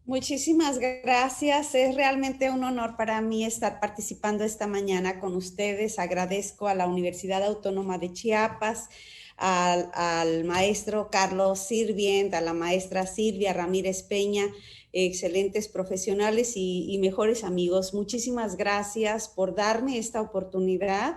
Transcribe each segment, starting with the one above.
Muchísimas gracias. Es realmente un honor para mí estar participando esta mañana con ustedes. Agradezco a la Universidad Autónoma de Chiapas, al maestro Carlos Sirvient, a la maestra Silvia Ramírez Peña, excelentes profesionales y mejores amigos. Muchísimas gracias por darme esta oportunidad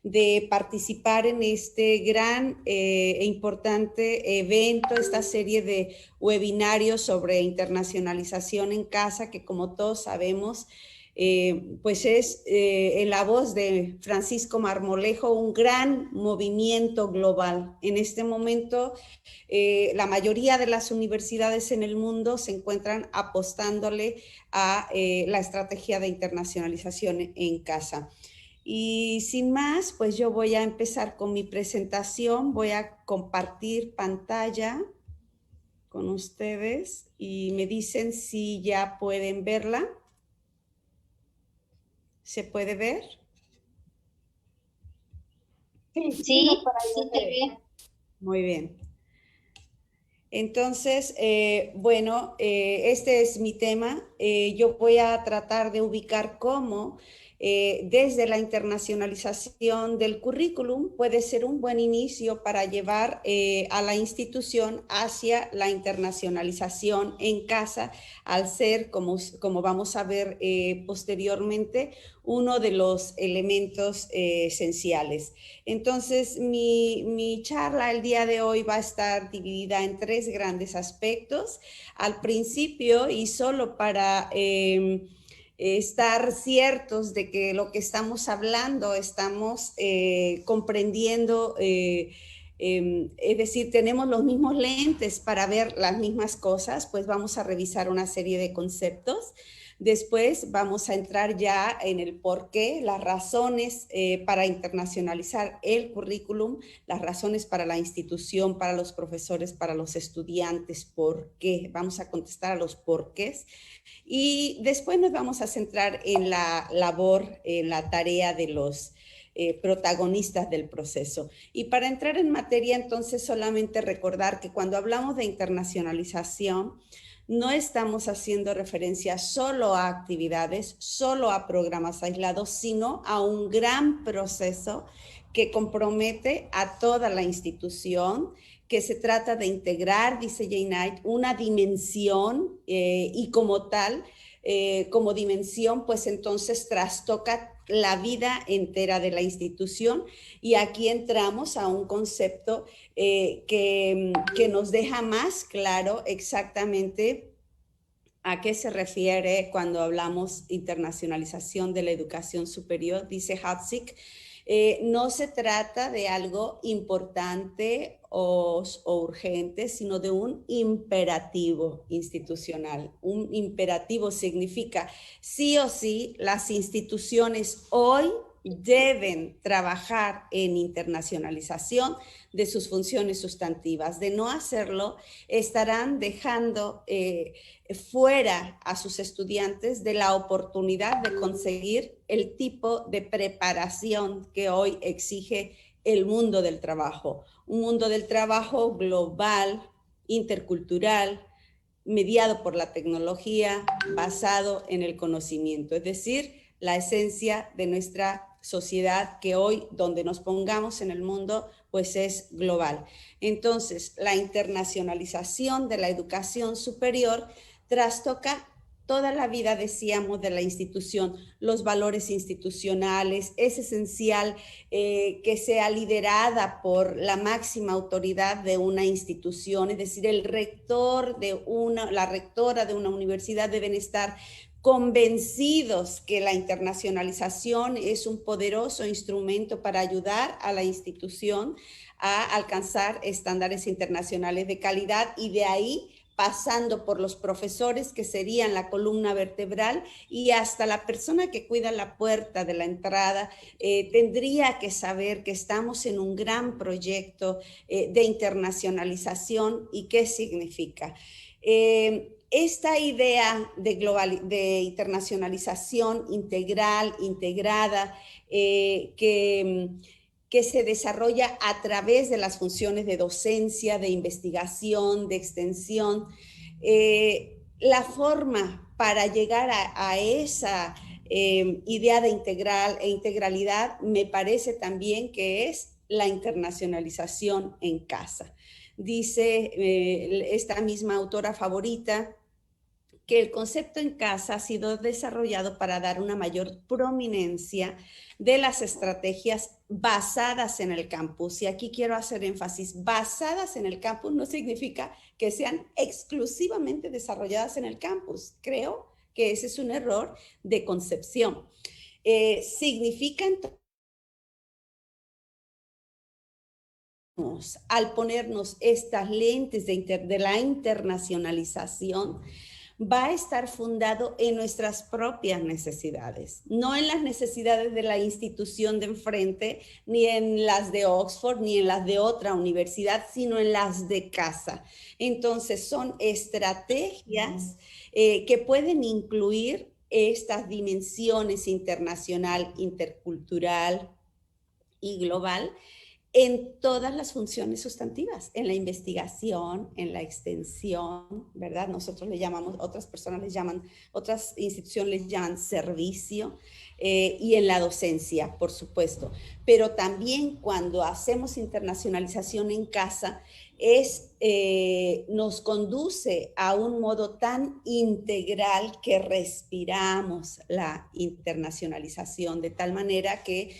de participar en este gran e importante evento, esta serie de webinarios sobre internacionalización en casa, que como todos sabemos, pues es en la voz de Francisco Marmolejo un gran movimiento global. En este momento, la mayoría de las universidades en el mundo se encuentran apostándole a la estrategia de internacionalización en casa. Y sin más, pues yo voy a empezar con mi presentación, voy a compartir pantalla con ustedes y me dicen si ya pueden verla. ¿Se puede ver? Sí, sí te ve. Muy bien. Entonces, bueno, este es mi tema. Yo voy a tratar de ubicar cómo desde la internacionalización del currículum puede ser un buen inicio para llevar a la institución hacia la internacionalización en casa, al ser, como vamos a ver posteriormente, uno de los elementos esenciales. Entonces, mi charla el día de hoy va a estar dividida en tres grandes aspectos. Al principio, y solo para estar ciertos de que lo que estamos hablando, estamos comprendiendo, es decir, tenemos los mismos lentes para ver las mismas cosas, pues vamos a revisar una serie de conceptos. Después vamos a entrar ya en el por qué, las razones para internacionalizar el currículum, las razones para la institución, para los profesores, para los estudiantes, por qué. Vamos a contestar a los porqués. Y después nos vamos a centrar en la labor, en la tarea de los protagonistas del proceso. Y para entrar en materia, entonces, solamente recordar que cuando hablamos de internacionalización, no estamos haciendo referencia solo a actividades, solo a programas aislados, sino a un gran proceso que compromete a toda la institución, que se trata de integrar, dice Jay Knight, una dimensión y como tal, como dimensión, pues entonces trastoca la vida entera de la institución, y aquí entramos a un concepto que nos deja más claro exactamente a qué se refiere cuando hablamos internacionalización de la educación superior. Dice Hatzig, no se trata de algo importante o urgente, sino de un imperativo institucional. Un imperativo significa sí o sí las instituciones hoy deben trabajar en internacionalización de sus funciones sustantivas. De no hacerlo, estarán dejando fuera a sus estudiantes de la oportunidad de conseguir el tipo de preparación que hoy exige el mundo del trabajo. Un mundo del trabajo global, intercultural, mediado por la tecnología, basado en el conocimiento, es decir, la esencia de nuestra sociedad que hoy, donde nos pongamos en el mundo, pues es global. Entonces, la internacionalización de la educación superior trastoca toda la vida, decíamos, de la institución, los valores institucionales. Es esencial que sea liderada por la máxima autoridad de una institución, es decir, el rector de la rectora de una universidad deben estar convencidos que la internacionalización es un poderoso instrumento para ayudar a la institución a alcanzar estándares internacionales de calidad, y de ahí pasando por los profesores, que serían la columna vertebral, y hasta la persona que cuida la puerta de la entrada, tendría que saber que estamos en un gran proyecto de internacionalización y qué significa. Esta idea de internacionalización integral, integrada, que se desarrolla a través de las funciones de docencia, de investigación, de extensión, la forma para llegar a esa idea de integralidad me parece también que es la internacionalización en casa. Dice esta misma autora favorita que el concepto en casa ha sido desarrollado para dar una mayor prominencia de las estrategias basadas en el campus. Y aquí quiero hacer énfasis, basadas en el campus no significa que sean exclusivamente desarrolladas en el campus. Creo que ese es un error de concepción. Significa al ponernos estas lentes de la internacionalización, va a estar fundado en nuestras propias necesidades, no en las necesidades de la institución de enfrente, ni en las de Oxford, ni en las de otra universidad, sino en las de casa. Entonces, son estrategias que pueden incluir estas dimensiones internacional, intercultural y global, en todas las funciones sustantivas, en la investigación, en la extensión, ¿verdad? Nosotros le llamamos, otras personas les llaman, otras instituciones les llaman servicio, y en la docencia, por supuesto. Pero también cuando hacemos internacionalización en casa, nos conduce a un modo tan integral que respiramos la internacionalización, de tal manera que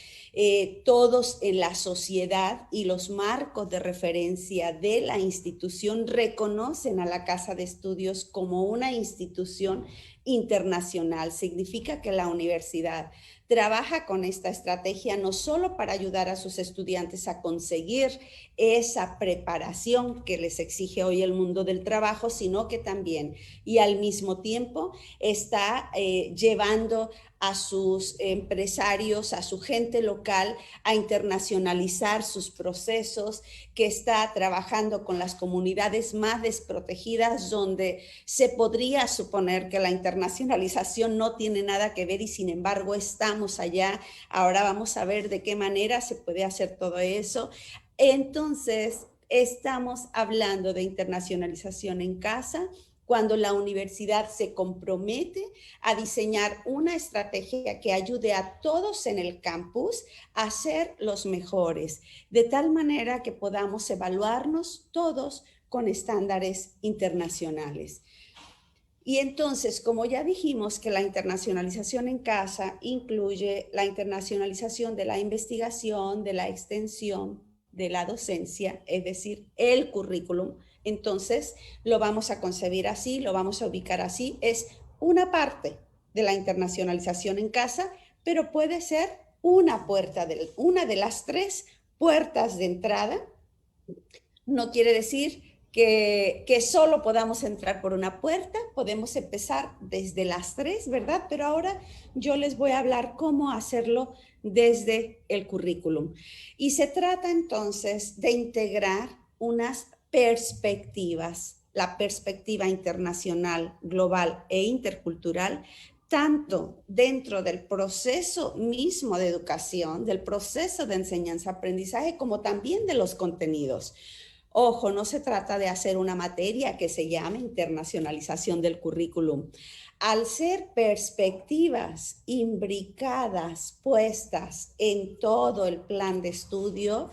todos en la sociedad y los marcos de referencia de la institución reconocen a la Casa de Estudios como una institución internacional. Significa que la universidad trabaja con esta estrategia no solo para ayudar a sus estudiantes a conseguir esa preparación que les exige hoy el mundo del trabajo, sino que también y al mismo tiempo está llevando a sus empresarios, a su gente local, a internacionalizar sus procesos, que está trabajando con las comunidades más desprotegidas, donde se podría suponer que la internacionalización no tiene nada que ver y sin embargo estamos allá. Ahora vamos a ver de qué manera se puede hacer todo eso. Entonces, estamos hablando de internacionalización en casa, cuando la universidad se compromete a diseñar una estrategia que ayude a todos en el campus a ser los mejores, de tal manera que podamos evaluarnos todos con estándares internacionales. Y entonces, como ya dijimos que la internacionalización en casa incluye la internacionalización de la investigación, de la extensión, de la docencia, es decir, el currículum, entonces lo vamos a concebir así, lo vamos a ubicar así. Es una parte de la internacionalización en casa, pero puede ser una de las 3 puertas de entrada. No quiere decir que solo podamos entrar por una puerta, podemos empezar desde las 3, ¿verdad? Pero ahora yo les voy a hablar cómo hacerlo desde el currículum. Y se trata entonces de integrar unas perspectivas, la perspectiva internacional, global e intercultural, tanto dentro del proceso mismo de educación, del proceso de enseñanza-aprendizaje, como también de los contenidos. Ojo, no se trata de hacer una materia que se llame internacionalización del currículum. Al ser perspectivas imbricadas, puestas en todo el plan de estudio,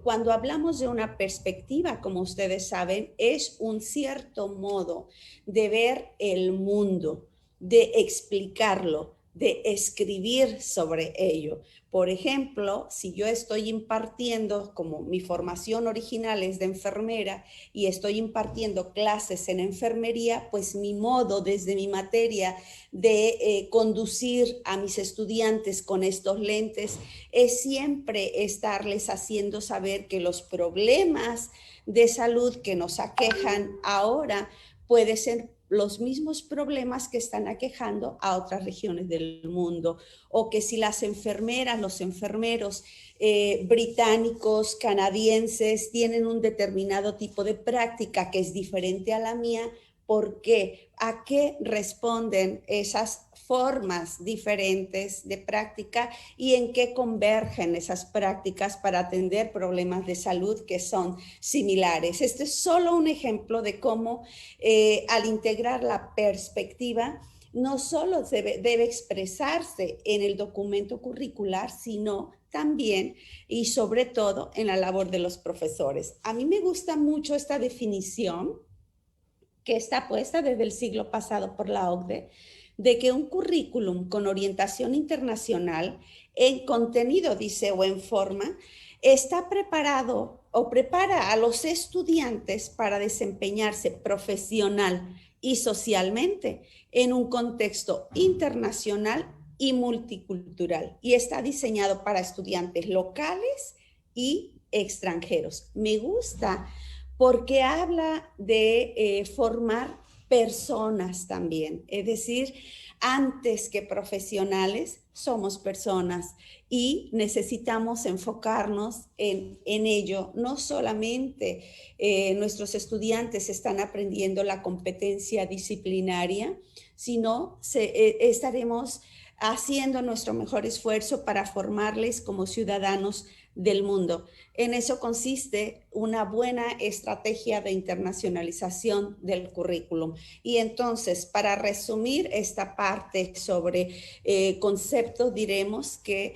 cuando hablamos de una perspectiva, como ustedes saben, es un cierto modo de ver el mundo, de explicarlo, de escribir sobre ello. Por ejemplo, si yo estoy impartiendo, como mi formación original es de enfermera y estoy impartiendo clases en enfermería, pues mi modo desde mi materia de conducir a mis estudiantes con estos lentes es siempre estarles haciendo saber que los problemas de salud que nos aquejan ahora pueden ser los mismos problemas que están aquejando a otras regiones del mundo, o que si las enfermeras, los enfermeros británicos, canadienses, tienen un determinado tipo de práctica que es diferente a la mía, ¿Por qué? ¿A qué responden esas formas diferentes de práctica y en qué convergen esas prácticas para atender problemas de salud que son similares? Este es solo un ejemplo de cómo al integrar la perspectiva, no solo debe expresarse en el documento curricular, sino también y sobre todo en la labor de los profesores. A mí me gusta mucho esta definición que está puesta desde el siglo pasado por la OCDE, de que un currículum con orientación internacional en contenido, dice, o en forma, está preparado o prepara a los estudiantes para desempeñarse profesional y socialmente en un contexto internacional y multicultural, y está diseñado para estudiantes locales y extranjeros. Me gusta porque habla de formar personas también, es decir, antes que profesionales, somos personas y necesitamos enfocarnos en ello. No solamente nuestros estudiantes están aprendiendo la competencia disciplinaria, sino estaremos haciendo nuestro mejor esfuerzo para formarles como ciudadanos del mundo. En eso consiste una buena estrategia de internacionalización del currículum. Y entonces, para resumir esta parte sobre conceptos, diremos que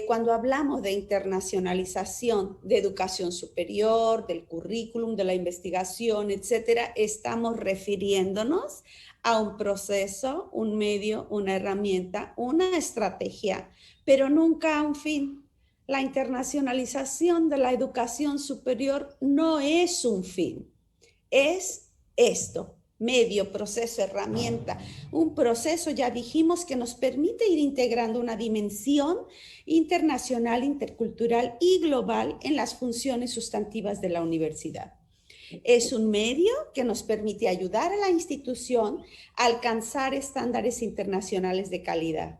cuando hablamos de internacionalización de educación superior, del currículum, de la investigación, etcétera, estamos refiriéndonos a un proceso, un medio, una herramienta, una estrategia, pero nunca a un fin. La internacionalización de la educación superior no es un fin, es esto, medio, proceso, herramienta, un proceso, ya dijimos, que nos permite ir integrando una dimensión internacional, intercultural y global en las funciones sustantivas de la universidad. Es un medio que nos permite ayudar a la institución a alcanzar estándares internacionales de calidad.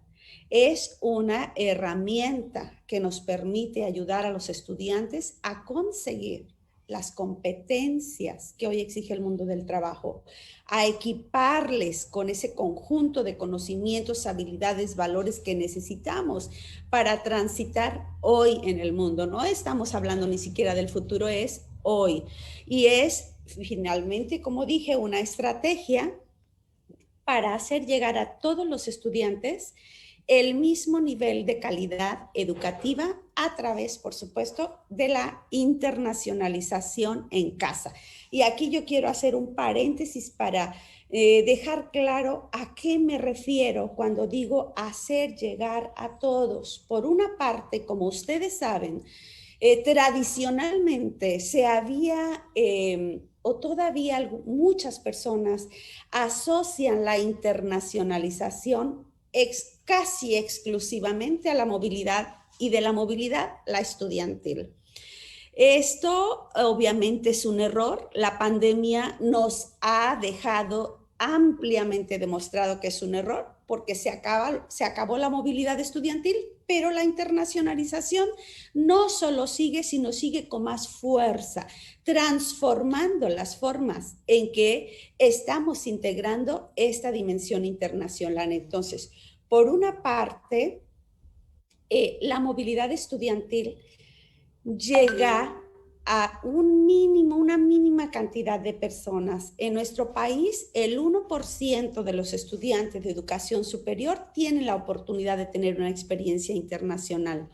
Es una herramienta que nos permite ayudar a los estudiantes a conseguir las competencias que hoy exige el mundo del trabajo, a equiparles con ese conjunto de conocimientos, habilidades, valores que necesitamos para transitar hoy en el mundo. No estamos hablando ni siquiera del futuro, es hoy. Y es finalmente, como dije, una estrategia para hacer llegar a todos los estudiantes el mismo nivel de calidad educativa a través, por supuesto, de la internacionalización en casa. Y aquí yo quiero hacer un paréntesis para dejar claro a qué me refiero cuando digo hacer llegar a todos. Por una parte, como ustedes saben, tradicionalmente se había o todavía muchas personas asocian la internacionalización casi exclusivamente a la movilidad, y de la movilidad la estudiantil. Esto obviamente es un error. La pandemia nos ha dejado ampliamente demostrado que es un error, porque se acabó la movilidad estudiantil, pero la internacionalización no solo sigue, sino sigue con más fuerza, transformando las formas en que estamos integrando esta dimensión internacional. Entonces, por una parte, la movilidad estudiantil llega a una mínima cantidad de personas. En nuestro país, el 1% de los estudiantes de educación superior tienen la oportunidad de tener una experiencia internacional.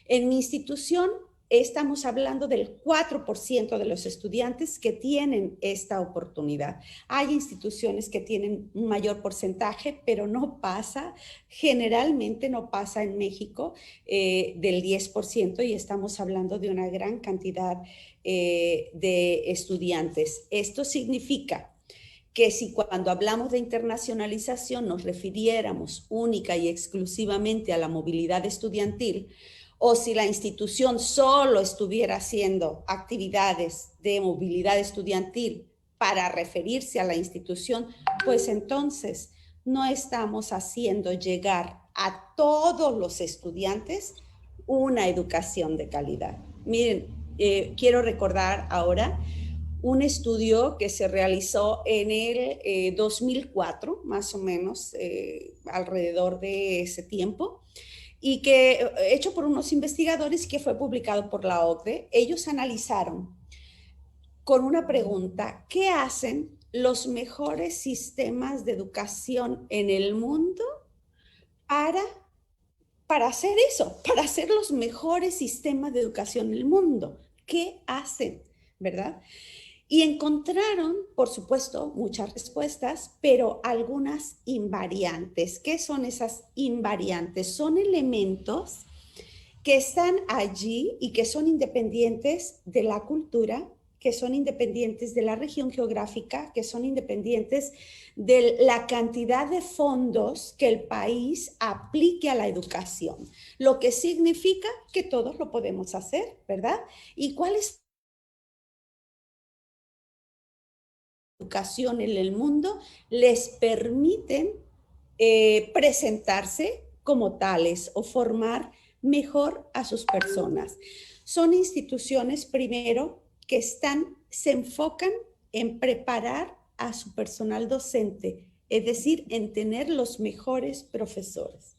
En mi institución estamos hablando del 4% de los estudiantes que tienen esta oportunidad. Hay instituciones que tienen un mayor porcentaje, pero no pasa, generalmente no pasa en México del 10%, y estamos hablando de una gran cantidad de estudiantes. Esto significa que si cuando hablamos de internacionalización nos refiriéramos única y exclusivamente a la movilidad estudiantil, o si la institución solo estuviera haciendo actividades de movilidad estudiantil para referirse a la institución, pues entonces no estamos haciendo llegar a todos los estudiantes una educación de calidad. Miren, quiero recordar ahora un estudio que se realizó en el 2004, más o menos, alrededor de ese tiempo, y que hecho por unos investigadores que fue publicado por la OCDE. Ellos analizaron con una pregunta: ¿qué hacen los mejores sistemas de educación en el mundo para, para hacer eso, para hacer los mejores sistemas de educación en el mundo? ¿Qué hacen? ¿Verdad? Y encontraron, por supuesto, muchas respuestas, pero algunas invariantes. ¿Qué son esas invariantes? Son elementos que están allí y que son independientes de la cultura, que son independientes de la región geográfica, que son independientes de la cantidad de fondos que el país aplique a la educación, lo que significa que todos lo podemos hacer, ¿verdad? ¿Y cuál es la educación en el mundo? Les permiten presentarse como tales o formar mejor a sus personas. Son instituciones, primero, que se enfocan en preparar a su personal docente, es decir, en tener los mejores profesores.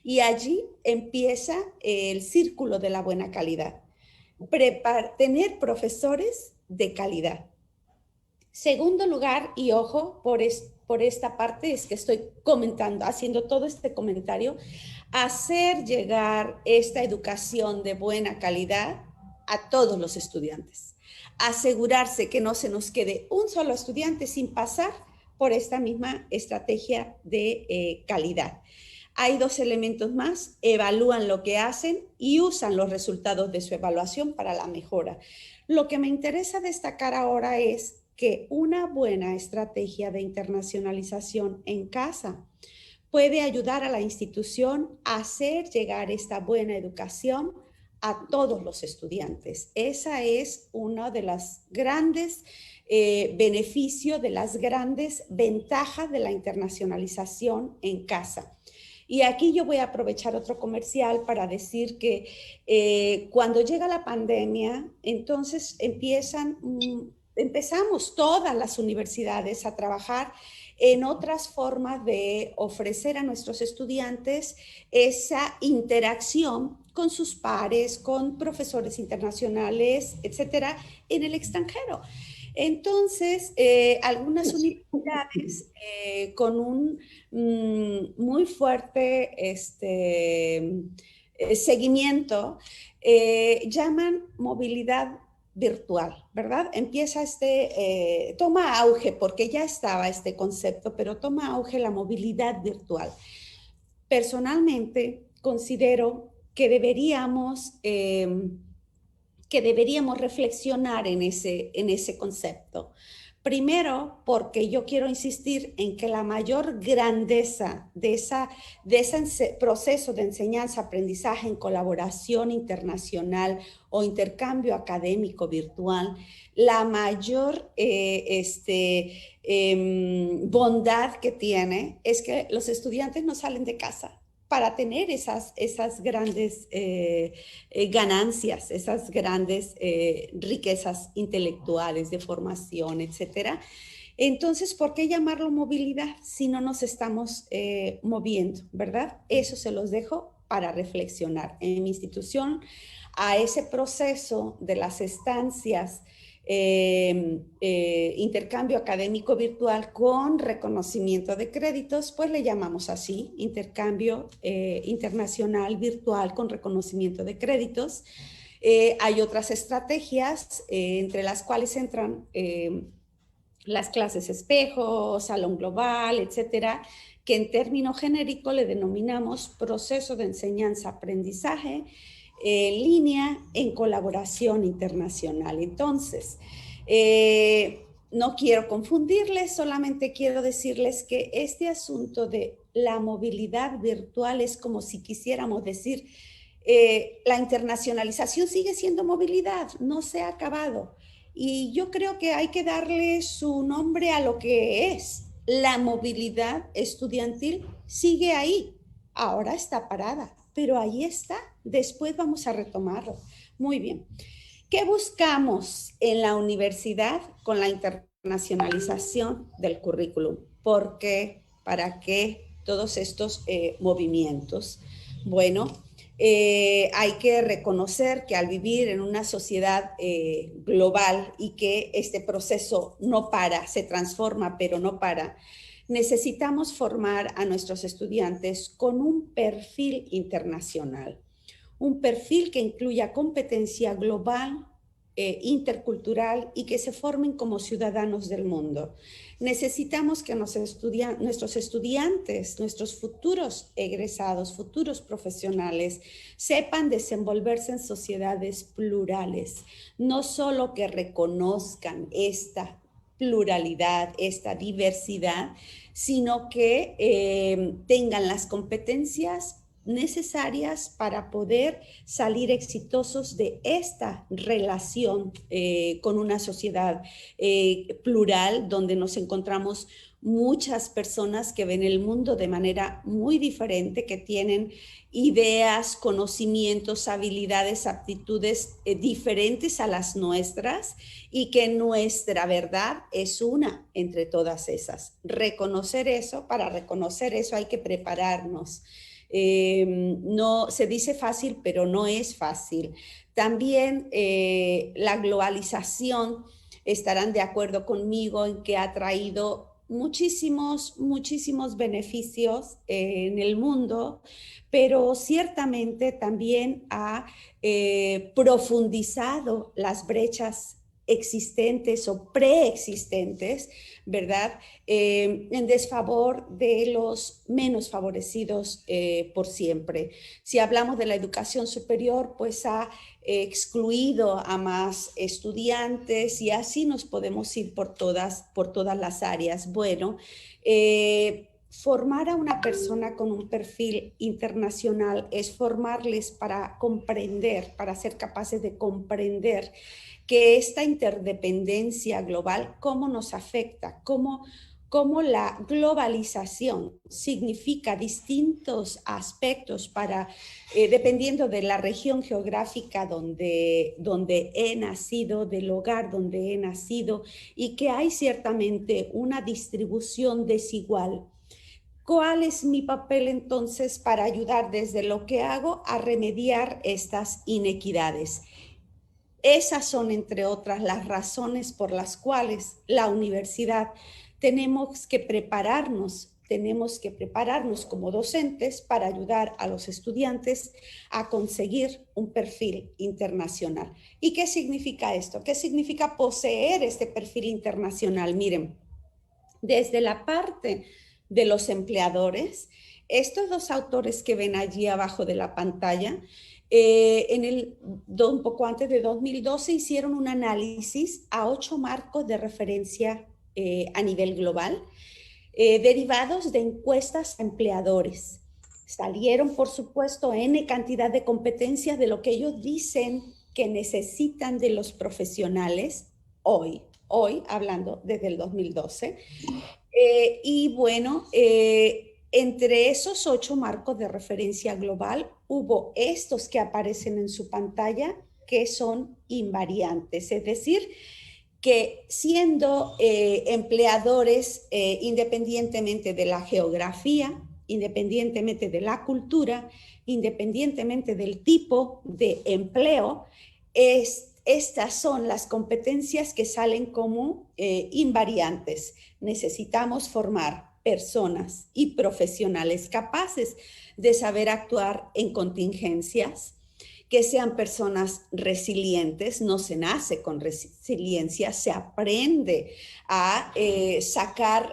Y allí empieza el círculo de la buena calidad. Tener profesores de calidad. Segundo lugar, y ojo, por esta parte es que estoy comentando, haciendo todo este comentario, hacer llegar esta educación de buena calidad a todos los estudiantes. Asegurarse que no se nos quede un solo estudiante sin pasar por esta misma estrategia de calidad. Hay dos elementos más: evalúan lo que hacen y usan los resultados de su evaluación para la mejora. Lo que me interesa destacar ahora es que una buena estrategia de internacionalización en casa puede ayudar a la institución a hacer llegar esta buena educación a todos los estudiantes. Esa es uno de los grandes beneficios, de las grandes ventajas de la internacionalización en casa. Y aquí yo voy a aprovechar otro comercial para decir que cuando llega la pandemia, entonces empezamos todas las universidades a trabajar en otras formas de ofrecer a nuestros estudiantes esa interacción con sus pares, con profesores internacionales, etcétera, en el extranjero. Entonces, algunas universidades con un muy fuerte seguimiento llaman movilidad virtual, ¿verdad? Empieza toma auge, porque ya estaba este concepto, pero toma auge la movilidad virtual. Personalmente, considero que deberíamos reflexionar en ese concepto. Primero, porque yo quiero insistir en que la mayor grandeza de ese proceso de enseñanza-aprendizaje en colaboración internacional o intercambio académico virtual, la mayor bondad que tiene es que los estudiantes no salen de casa para tener esas grandes ganancias, esas grandes riquezas intelectuales de formación, etcétera. Entonces, ¿por qué llamarlo movilidad si no nos estamos moviendo, verdad? Eso se los dejo para reflexionar. En mi institución, a ese proceso de las estancias, intercambio académico virtual con reconocimiento de créditos, pues le llamamos así, intercambio internacional virtual con reconocimiento de créditos. Hay otras estrategias, entre las cuales entran las clases espejo, salón global, etcétera, que en término genérico le denominamos proceso de enseñanza-aprendizaje en línea en colaboración internacional. Entonces, no quiero confundirles, solamente quiero decirles que este asunto de la movilidad virtual es como si quisiéramos decir, la internacionalización sigue siendo movilidad, no se ha acabado. Y yo creo que hay que darle su nombre a lo que es. La movilidad estudiantil sigue ahí, ahora está parada, pero ahí está. Después vamos a retomarlo. Muy bien. ¿Qué buscamos en la universidad con la internacionalización del currículum? ¿Por qué? ¿Para qué todos estos movimientos? Bueno, hay que reconocer que al vivir en una sociedad global y que este proceso no para, se transforma, pero no para, necesitamos formar a nuestros estudiantes con un perfil internacional, un perfil que incluya competencia global, intercultural y que se formen como ciudadanos del mundo. Necesitamos que nuestros estudiantes, nuestros futuros egresados, futuros profesionales, sepan desenvolverse en sociedades plurales, no solo que reconozcan esta pluralidad, esta diversidad, sino que tengan las competencias necesarias para poder salir exitosos de esta relación con una sociedad plural, donde nos encontramos muchas personas que ven el mundo de manera muy diferente, que tienen ideas, conocimientos, habilidades, aptitudes diferentes a las nuestras y que nuestra verdad es una entre todas esas. Reconocer eso, para reconocer eso hay que prepararnos. No se dice fácil, pero no es fácil. También la globalización, estarán de acuerdo conmigo en que ha traído muchísimos beneficios en el mundo, pero ciertamente también ha profundizado las brechas existentes o preexistentes, ¿verdad? En desfavor de los menos favorecidos por siempre. Si hablamos de la educación superior, pues ha excluido a más estudiantes y así nos podemos ir por todas las áreas. Bueno, formar a una persona con un perfil internacional es formarles para comprender, para ser capaces de comprender que esta interdependencia global, cómo nos afecta, cómo la globalización significa distintos aspectos para, dependiendo de la región geográfica donde he nacido, del hogar donde he nacido, y que hay ciertamente una distribución desigual. ¿Cuál es mi papel entonces para ayudar desde lo que hago a remediar estas inequidades? Esas son, entre otras, las razones por las cuales la universidad tenemos que prepararnos como docentes para ayudar a los estudiantes a conseguir un perfil internacional. ¿Y qué significa esto? ¿Qué significa poseer este perfil internacional? Miren, desde la parte de los empleadores, estos dos autores que ven allí abajo de la pantalla, un poco antes de 2012 hicieron un análisis a 8 marcos de referencia a nivel global, derivados de encuestas a empleadores. Salieron, por supuesto, N cantidad de competencias de lo que ellos dicen que necesitan de los profesionales hoy hablando desde el 2012. Y bueno, entre esos 8 marcos de referencia global, hubo estos que aparecen en su pantalla que son invariantes, es decir, que siendo empleadores independientemente de la geografía, independientemente de la cultura, independientemente del tipo de empleo, estas son las competencias que salen como invariantes. Necesitamos formar personas y profesionales capaces de saber actuar en contingencias, que sean personas resilientes. No se nace con resiliencia, se aprende a sacar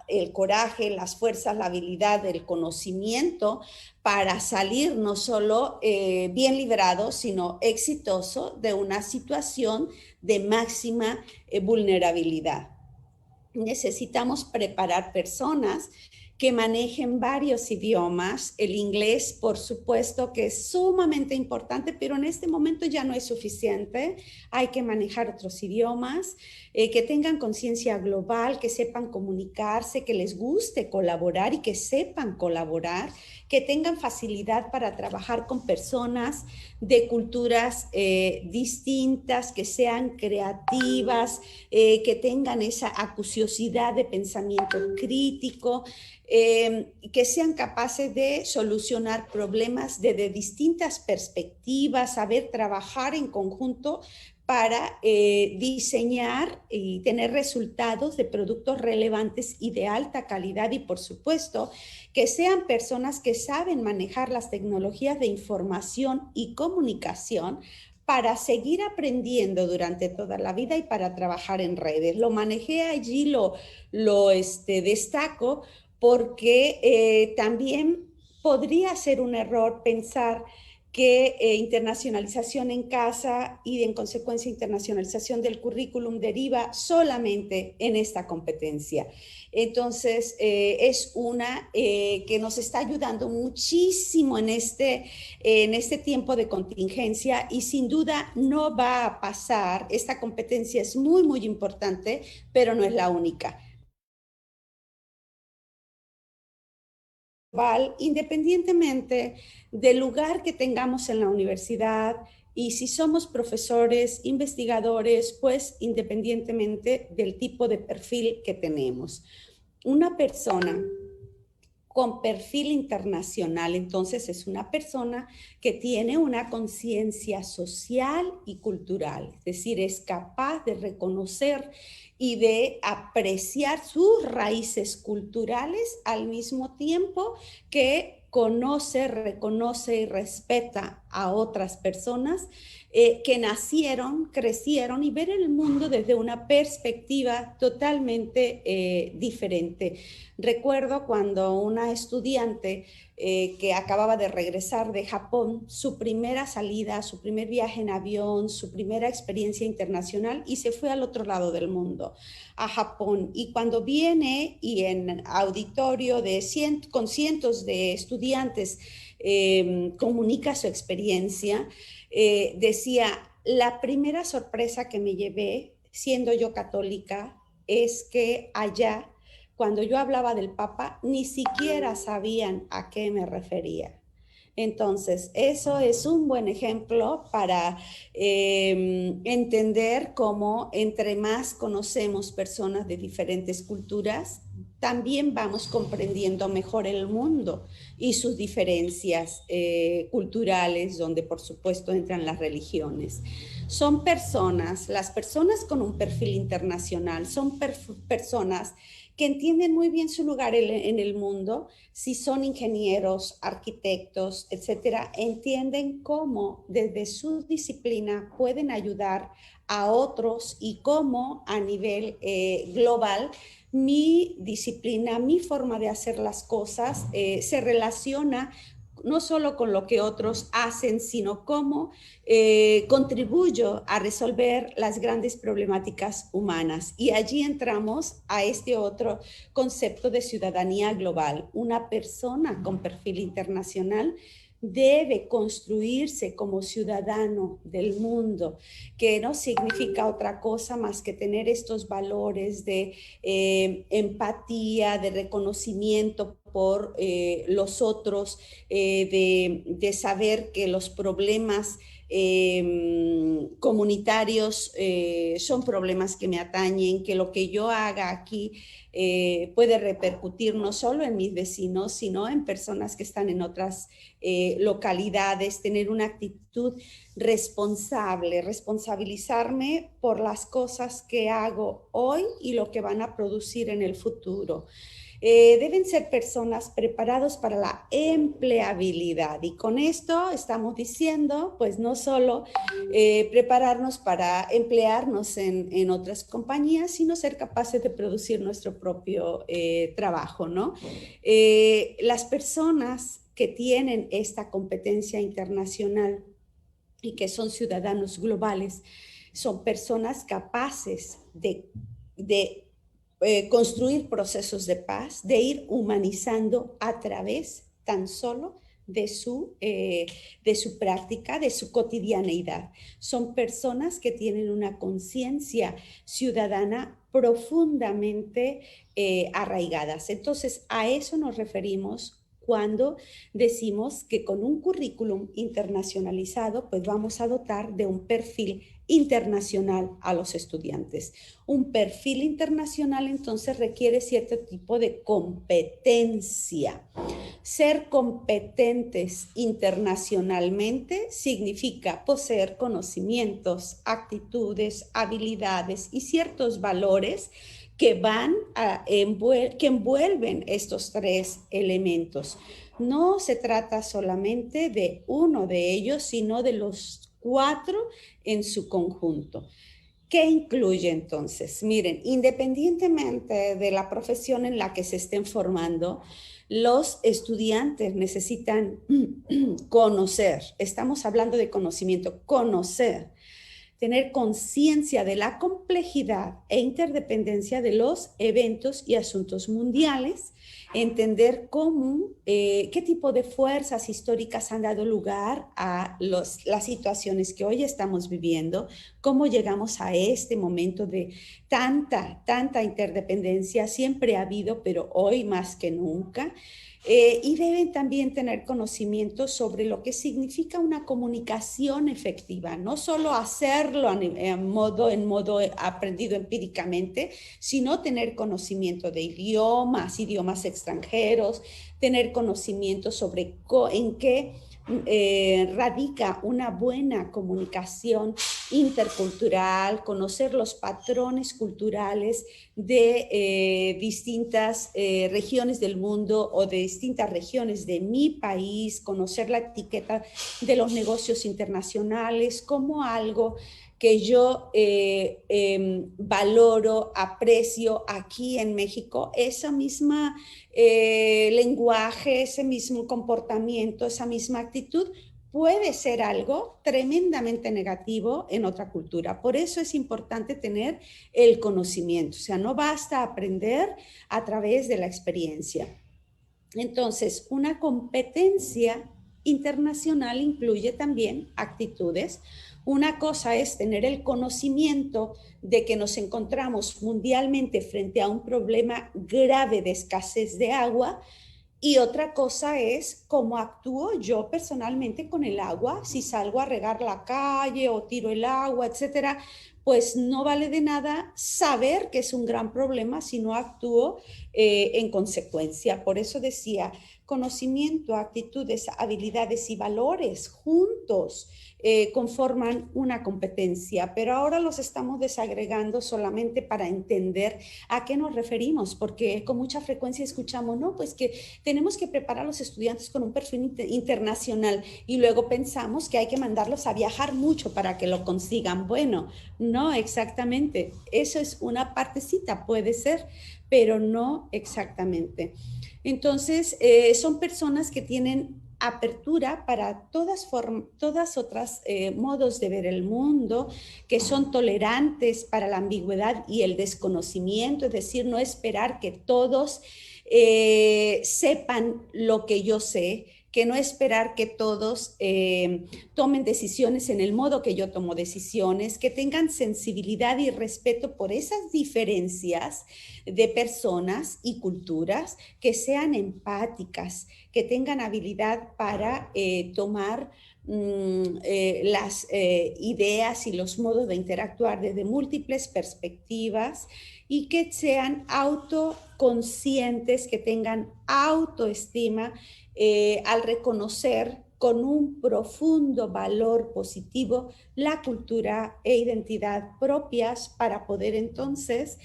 el coraje, las fuerzas, la habilidad, el conocimiento para salir no solo bien librado, sino exitoso de una situación de máxima vulnerabilidad. Necesitamos preparar personas que manejen varios idiomas. El inglés, por supuesto, que es sumamente importante, pero en este momento ya no es suficiente. Hay que manejar otros idiomas, que tengan conciencia global, que sepan comunicarse, que les guste colaborar y que sepan colaborar, que tengan facilidad para trabajar con personas de culturas distintas, que sean creativas, que tengan esa acuciosidad de pensamiento crítico, que sean capaces de solucionar problemas desde distintas perspectivas, saber trabajar en conjunto para diseñar y tener resultados de productos relevantes y de alta calidad, y por supuesto que sean personas que saben manejar las tecnologías de información y comunicación para seguir aprendiendo durante toda la vida y para trabajar en redes. Lo manejé allí, lo destaco porque también podría ser un error pensar que internacionalización en casa y en consecuencia internacionalización del currículum deriva solamente en esta competencia. Entonces, es una que nos está ayudando muchísimo en este tiempo de contingencia, y sin duda no va a pasar. Esta competencia es muy, muy importante, pero no es la única. Independientemente del lugar que tengamos en la universidad, y si somos profesores, investigadores, pues independientemente del tipo de perfil que tenemos. Una persona con perfil internacional, entonces, es una persona que tiene una conciencia social y cultural, es decir, es capaz de reconocer y de apreciar sus raíces culturales al mismo tiempo que conoce, reconoce y respeta a otras personas que nacieron, crecieron y ven el mundo desde una perspectiva totalmente diferente. Recuerdo cuando una estudiante que acababa de regresar de Japón, su primera salida, su primer viaje en avión, su primera experiencia internacional, y se fue al otro lado del mundo, a Japón. Y cuando viene y en auditorio con cientos de estudiantes comunica su experiencia, decía: la primera sorpresa que me llevé, siendo yo católica, es que allá, cuando yo hablaba del Papa, ni siquiera sabían a qué me refería. Entonces, eso es un buen ejemplo para entender cómo entre más conocemos personas de diferentes culturas, también vamos comprendiendo mejor el mundo y sus diferencias culturales, donde por supuesto entran las religiones. Son personas, las personas con un perfil internacional, son personas que entienden muy bien su lugar en el mundo. Si son ingenieros, arquitectos, etcétera, entienden cómo desde su disciplina pueden ayudar a otros, y cómo a nivel global mi disciplina, mi forma de hacer las cosas se relaciona no solo con lo que otros hacen, sino cómo contribuyo a resolver las grandes problemáticas humanas. Y allí entramos a este otro concepto de ciudadanía global. Una persona con perfil internacional debe construirse como ciudadano del mundo, que no significa otra cosa más que tener estos valores de empatía, de reconocimiento por los otros, de saber que los problemas comunitarios son problemas que me atañen, que lo que yo haga aquí puede repercutir no solo en mis vecinos, sino en personas que están en otras localidades. Tener una actitud responsable, responsabilizarme por las cosas que hago hoy y lo que van a producir en el futuro. Deben ser personas preparadas para la empleabilidad, y con esto estamos diciendo pues no solo prepararnos para emplearnos en otras compañías, sino ser capaces de producir nuestro propio trabajo, ¿no? Las personas que tienen esta competencia internacional y que son ciudadanos globales son personas capaces de construir procesos de paz, de ir humanizando a través tan solo de su práctica, de su cotidianeidad. Son personas que tienen una conciencia ciudadana profundamente arraigadas. Entonces, a eso nos referimos cuando decimos que con un currículum internacionalizado, pues vamos a dotar de un perfil internacional a los estudiantes. Un perfil internacional entonces requiere cierto tipo de competencia. Ser competentes internacionalmente significa poseer conocimientos, actitudes, habilidades y ciertos valores que que envuelven estos tres elementos. No se trata solamente de uno de ellos, sino de los cuatro en su conjunto. ¿Qué incluye entonces? Miren, independientemente de la profesión en la que se estén formando, los estudiantes necesitan conocer, estamos hablando de conocimiento, conocer, tener conciencia de la complejidad e interdependencia de los eventos y asuntos mundiales, entender qué tipo de fuerzas históricas han dado lugar a las situaciones que hoy estamos viviendo, cómo llegamos a este momento de tanta interdependencia, siempre ha habido, pero hoy más que nunca. Y deben también tener conocimiento sobre lo que significa una comunicación efectiva, no solo hacerlo en modo aprendido empíricamente, sino tener conocimiento de idiomas extranjeros, tener conocimiento sobre en qué radica una buena comunicación intercultural, conocer los patrones culturales de distintas regiones del mundo o de distintas regiones de mi país, conocer la etiqueta de los negocios internacionales como algo que yo valoro, aprecio aquí en México, esa misma lenguaje, ese mismo comportamiento, esa misma actitud puede ser algo tremendamente negativo en otra cultura. Por eso es importante tener el conocimiento, o sea, no basta aprender a través de la experiencia. Entonces, una competencia internacional incluye también actitudes. Una cosa es tener el conocimiento de que nos encontramos mundialmente frente a un problema grave de escasez de agua, y otra cosa es cómo actúo yo personalmente con el agua, si salgo a regar la calle o tiro el agua, etcétera, pues no vale de nada saber que es un gran problema si no actúo en consecuencia. Por eso decía, conocimiento, actitudes, habilidades y valores juntos conforman una competencia, pero ahora los estamos desagregando solamente para entender a qué nos referimos, porque con mucha frecuencia escuchamos, no, pues que tenemos que preparar a los estudiantes con un perfil internacional y luego pensamos que hay que mandarlos a viajar mucho para que lo consigan. Bueno, no exactamente, eso es una partecita, puede ser, pero no exactamente. Entonces, son personas que tienen apertura para todas otras modos de ver el mundo, que son tolerantes para la ambigüedad y el desconocimiento, es decir, no esperar que todos sepan lo que yo sé, que no esperar que todos tomen decisiones en el modo que yo tomo decisiones, que tengan sensibilidad y respeto por esas diferencias de personas y culturas, que sean empáticas, que tengan habilidad para tomar las ideas y los modos de interactuar desde múltiples perspectivas y que sean autoconscientes, que tengan autoestima al reconocer con un profundo valor positivo la cultura e identidad propias para poder entonces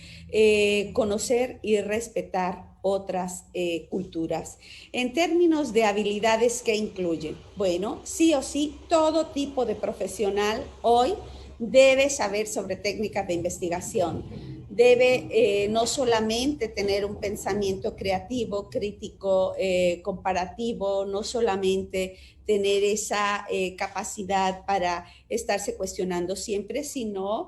conocer y respetar otras culturas. En términos de habilidades que incluyen, bueno, sí o sí, todo tipo de profesional hoy debe saber sobre técnicas de investigación, debe no solamente tener un pensamiento creativo, crítico, comparativo, no solamente tener esa capacidad para estarse cuestionando siempre, sino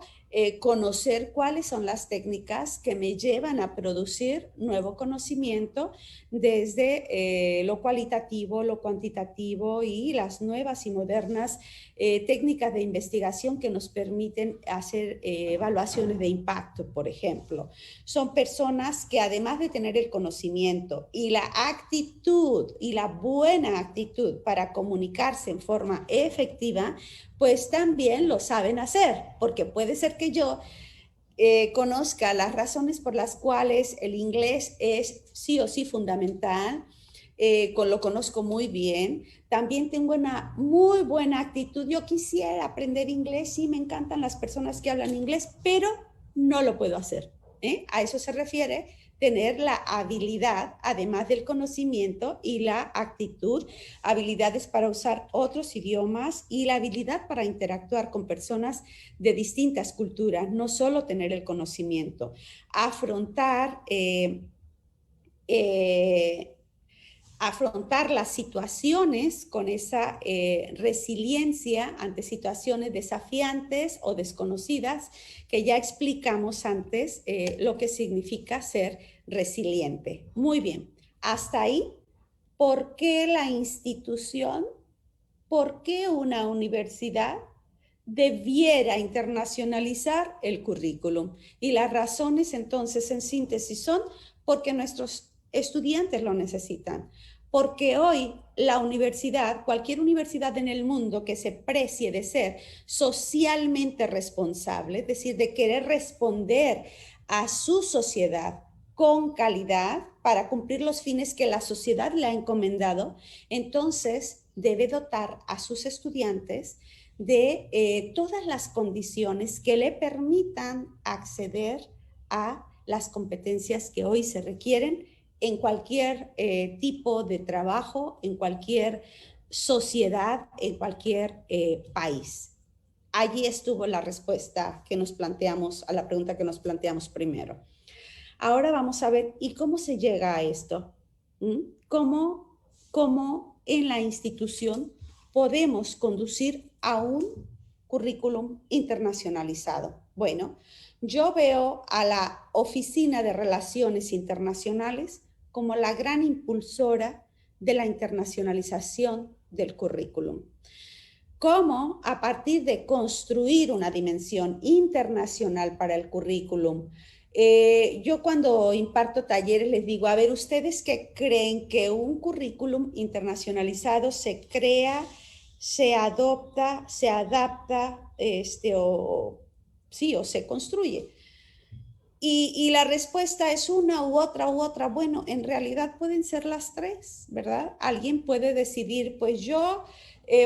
conocer cuáles son las técnicas que me llevan a producir nuevo conocimiento desde lo cualitativo, lo cuantitativo y las nuevas y modernas técnicas de investigación que nos permiten hacer evaluaciones de impacto, por ejemplo. Son personas que además de tener el conocimiento y la actitud y la buena actitud para comunicarse en forma efectiva, pues también lo saben hacer, porque puede ser que yo conozca las razones por las cuales el inglés es sí o sí fundamental, lo conozco muy bien. También tengo una muy buena actitud. Yo quisiera aprender inglés, sí, me encantan las personas que hablan inglés, pero no lo puedo hacer. A eso se refiere tener la habilidad, además del conocimiento y la actitud, habilidades para usar otros idiomas y la habilidad para interactuar con personas de distintas culturas, no solo tener el conocimiento. Afrontar afrontar las situaciones con esa resiliencia ante situaciones desafiantes o desconocidas, que ya explicamos antes lo que significa ser resiliente. Muy bien, hasta ahí, ¿por qué la institución, por qué una universidad debiera internacionalizar el currículum? Y las razones entonces en síntesis son porque nuestros estudiantes lo necesitan, porque hoy la universidad, cualquier universidad en el mundo que se precie de ser socialmente responsable, es decir, de querer responder a su sociedad con calidad para cumplir los fines que la sociedad le ha encomendado, entonces debe dotar a sus estudiantes de todas las condiciones que le permitan acceder a las competencias que hoy se requieren en cualquier tipo de trabajo, en cualquier sociedad, en cualquier país. Allí estuvo la respuesta que nos planteamos a la pregunta que nos planteamos primero. Ahora vamos a ver, ¿y cómo se llega a esto? ¿Cómo en la institución podemos conducir a un currículum internacionalizado? Bueno, yo veo a la Oficina de Relaciones Internacionales como la gran impulsora de la internacionalización del currículum. Cómo, a partir de construir una dimensión internacional para el currículum, yo cuando imparto talleres les digo, a ver, ¿ustedes qué creen que un currículum internacionalizado se crea, se adopta, se adapta, o se construye? Y la respuesta es una u otra u otra. Bueno, en realidad pueden ser las tres, ¿verdad? Alguien puede decidir, pues yo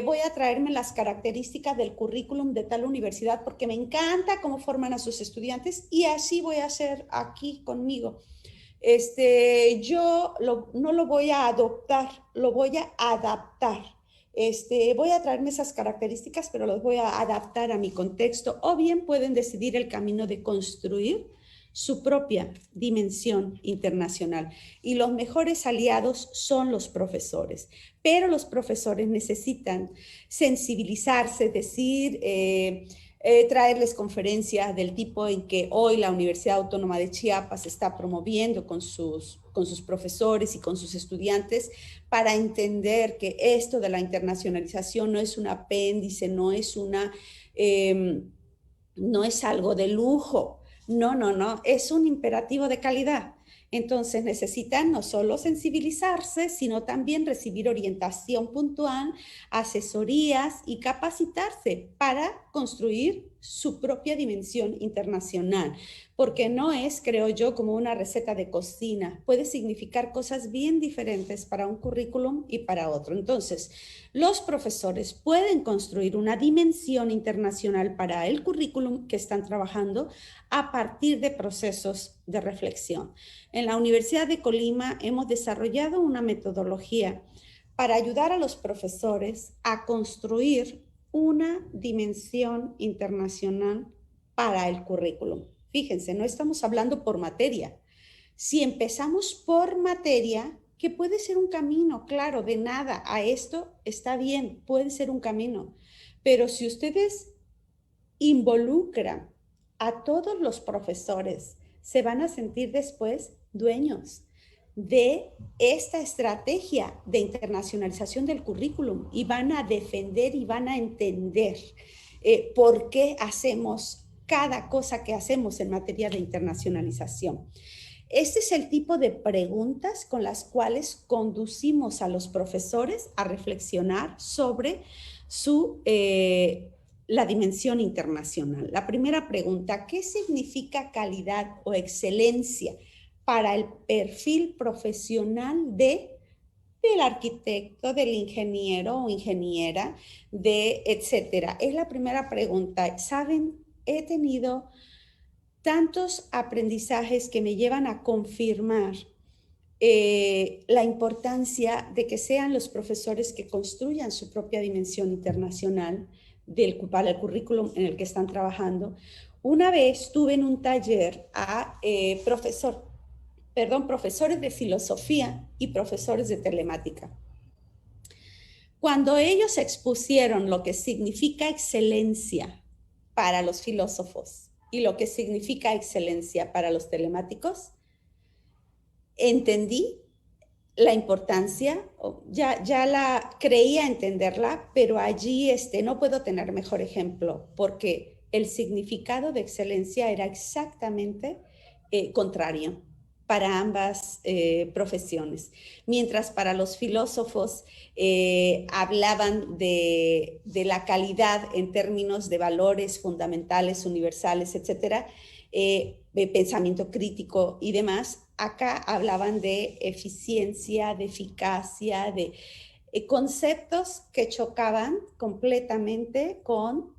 voy a traerme las características del currículum de tal universidad porque me encanta cómo forman a sus estudiantes y así voy a hacer aquí conmigo. No lo voy a adoptar, lo voy a adaptar. Voy a traerme esas características, pero los voy a adaptar a mi contexto. O bien pueden decidir el camino de construir su propia dimensión internacional. Y los mejores aliados son los profesores. Pero los profesores necesitan sensibilizarse, es decir, traerles conferencias del tipo en que hoy la Universidad Autónoma de Chiapas está promoviendo con sus profesores y con sus estudiantes para entender que esto de la internacionalización no es un apéndice, no es algo de lujo. No, es un imperativo de calidad. Entonces necesitan no solo sensibilizarse, sino también recibir orientación puntual, asesorías y capacitarse para construir su propia dimensión internacional, porque no es, creo yo, como una receta de cocina. Puede significar cosas bien diferentes para un currículum y para otro. Entonces, los profesores pueden construir una dimensión internacional para el currículum que están trabajando a partir de procesos de reflexión. En la Universidad de Colima hemos desarrollado una metodología para ayudar a los profesores a construir una dimensión internacional para el currículum. Fíjense, no estamos hablando por materia. Si empezamos por materia, que puede ser un camino, claro, de nada a esto está bien, puede ser un camino. Pero si ustedes involucran a todos los profesores se van a sentir después dueños de esta estrategia de internacionalización del currículum y van a defender y van a entender por qué hacemos cada cosa que hacemos en materia de internacionalización. Este es el tipo de preguntas con las cuales conducimos a los profesores a reflexionar sobre la dimensión internacional. La primera pregunta, ¿qué significa calidad o excelencia para el perfil profesional del arquitecto, del ingeniero o ingeniera, etcétera? Es la primera pregunta. ¿Saben? He tenido tantos aprendizajes que me llevan a confirmar la importancia de que sean los profesores que construyan su propia dimensión internacional para el currículum en el que están trabajando. Una vez tuve en un taller a profesores de filosofía y profesores de telemática. Cuando ellos expusieron lo que significa excelencia para los filósofos y lo que significa excelencia para los telemáticos, entendí la importancia, ya la creía entenderla, pero allí no puedo tener mejor ejemplo, porque el significado de excelencia era exactamente contrario para ambas profesiones. Mientras para los filósofos hablaban de la calidad en términos de valores fundamentales, universales, etcétera, de pensamiento crítico y demás, acá hablaban de eficiencia, de eficacia, de conceptos que chocaban completamente con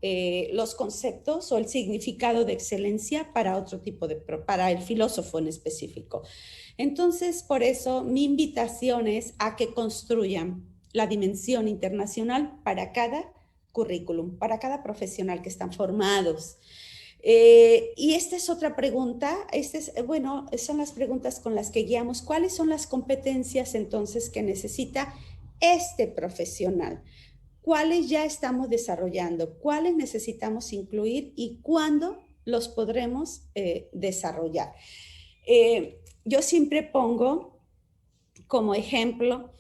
los conceptos o el significado de excelencia para otro tipo para el filósofo en específico. Entonces, por eso mi invitación es a que construyan la dimensión internacional para cada currículum, para cada profesional que están formados. Y esta es otra pregunta, son las preguntas con las que guiamos. ¿Cuáles son las competencias entonces que necesita este profesional? ¿Cuáles ya estamos desarrollando? ¿Cuáles necesitamos incluir y cuándo los podremos desarrollar? Yo siempre pongo como ejemplo,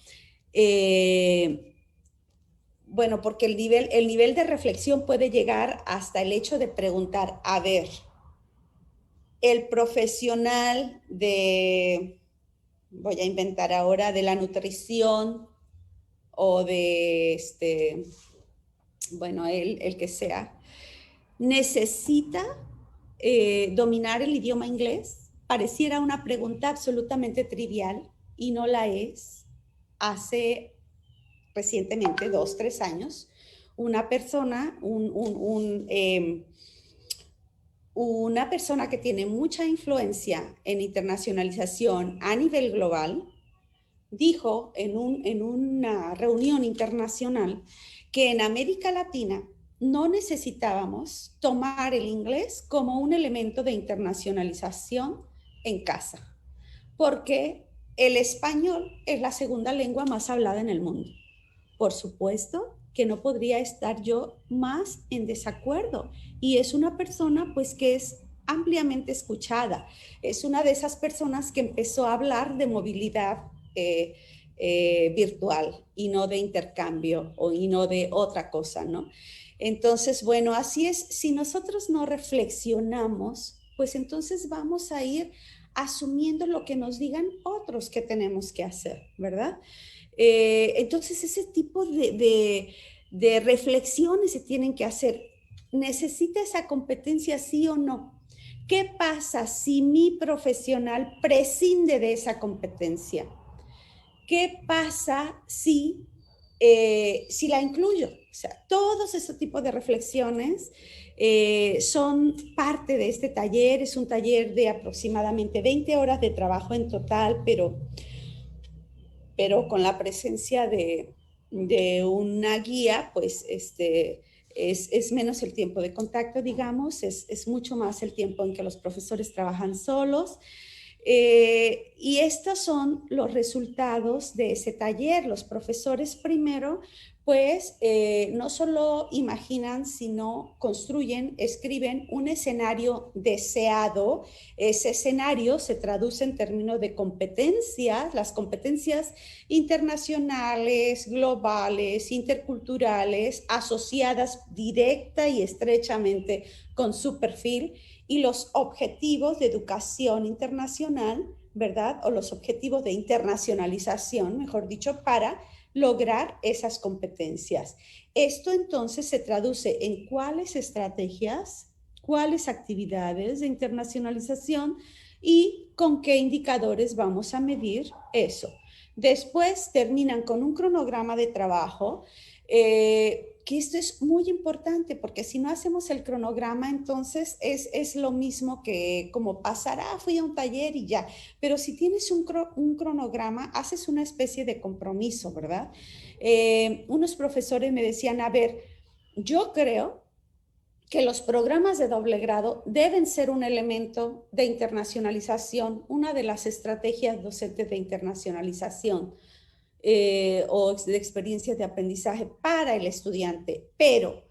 porque el nivel de reflexión puede llegar hasta el hecho de preguntar, a ver, el profesional voy a inventar ahora, de la nutrición o de el que sea, necesita dominar el idioma inglés. Pareciera una pregunta absolutamente trivial y no la es. Hace recientemente, 2, 3 años, una persona, una persona que tiene mucha influencia en internacionalización a nivel global, dijo en una reunión internacional que en América Latina no necesitábamos tomar el inglés como un elemento de internacionalización en casa, porque el español es la segunda lengua más hablada en el mundo. Por supuesto que no podría estar yo más en desacuerdo. Y es una persona pues que es ampliamente escuchada. Es una de esas personas que empezó a hablar de movilidad virtual y no de intercambio y no de otra cosa, ¿no? Entonces, bueno, así es. Si nosotros no reflexionamos, pues entonces vamos a ir asumiendo lo que nos digan otros que tenemos que hacer, ¿verdad? Entonces, ese tipo de reflexiones se tienen que hacer. ¿Necesita esa competencia, sí o no? ¿Qué pasa si mi profesional prescinde de esa competencia? ¿Qué pasa si la incluyo? O sea, todos esos tipos de reflexiones son parte de este taller. Es un taller de aproximadamente 20 horas de trabajo en total, pero con la presencia de una guía, pues es menos el tiempo de contacto, digamos, es mucho más el tiempo en que los profesores trabajan solos. Y estos son los resultados de ese taller. Los profesores primero pues no solo imaginan, sino construyen, escriben un escenario deseado. Ese escenario se traduce en términos de competencias, las competencias internacionales, globales, interculturales, asociadas directa y estrechamente con su perfil, y los objetivos de educación internacional, ¿verdad? O los objetivos de internacionalización, mejor dicho, para lograr esas competencias. Esto entonces se traduce en cuáles estrategias, cuáles actividades de internacionalización y con qué indicadores vamos a medir eso. Después terminan con un cronograma de trabajo, que esto es muy importante, porque si no hacemos el cronograma, entonces es lo mismo que como pasar, fui a un taller y ya. Pero si tienes un cronograma, haces una especie de compromiso, ¿verdad? Unos profesores me decían, a ver, yo creo que los programas de doble grado deben ser un elemento de internacionalización, una de las estrategias docentes de internacionalización o de experiencias de aprendizaje para el estudiante, pero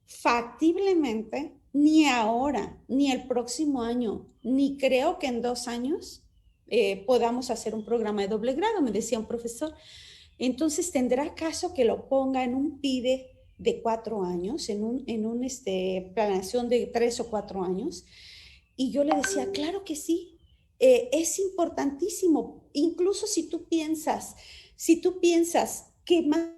factiblemente ni ahora, ni el próximo año, ni creo que en 2 años podamos hacer un programa de doble grado, me decía un profesor. Entonces, ¿tendrá caso que lo ponga en un PIDE de 4 años, en un planeación de 3 o 4 años? Y yo le decía, claro que sí, es importantísimo. Incluso si tú piensas que más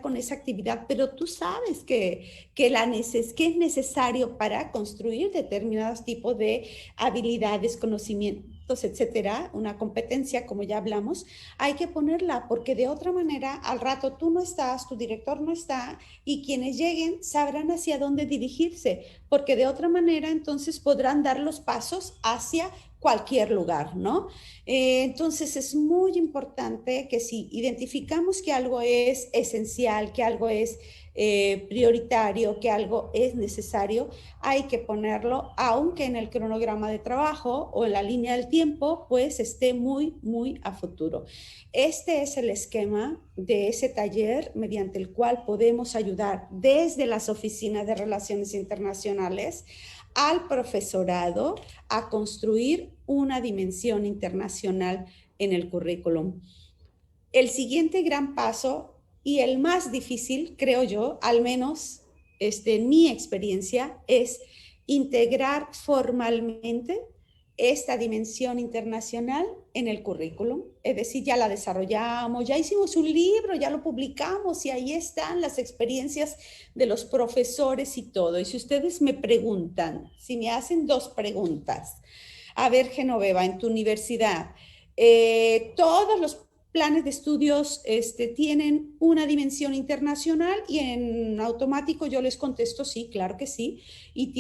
con esa actividad, pero tú sabes que es necesario para construir determinados tipos de habilidades, conocimientos, etcétera, una competencia, como ya hablamos, hay que ponerla, porque de otra manera, al rato tú no estás, tu director no está, y quienes lleguen sabrán hacia dónde dirigirse, porque de otra manera entonces podrán dar los pasos hacia cualquier lugar, ¿no? Entonces es muy importante que si identificamos que algo es esencial, que algo es prioritario, que algo es necesario, hay que ponerlo, aunque en el cronograma de trabajo o en la línea del tiempo, pues esté muy, muy a futuro. Este es el esquema de ese taller mediante el cual podemos ayudar desde las oficinas de relaciones internacionales al profesorado a construir una dimensión internacional en el currículum. El siguiente gran paso y el más difícil, creo yo, al menos en mi experiencia, es integrar formalmente esta dimensión internacional en el currículum. Es decir, ya la desarrollamos, ya hicimos un libro, ya lo publicamos y ahí están las experiencias de los profesores y todo. Y si ustedes me preguntan, si me hacen 2 preguntas, a ver, Genoveva, en tu universidad, todos los planes de estudios tienen una dimensión internacional, y en automático yo les contesto sí, claro que sí, y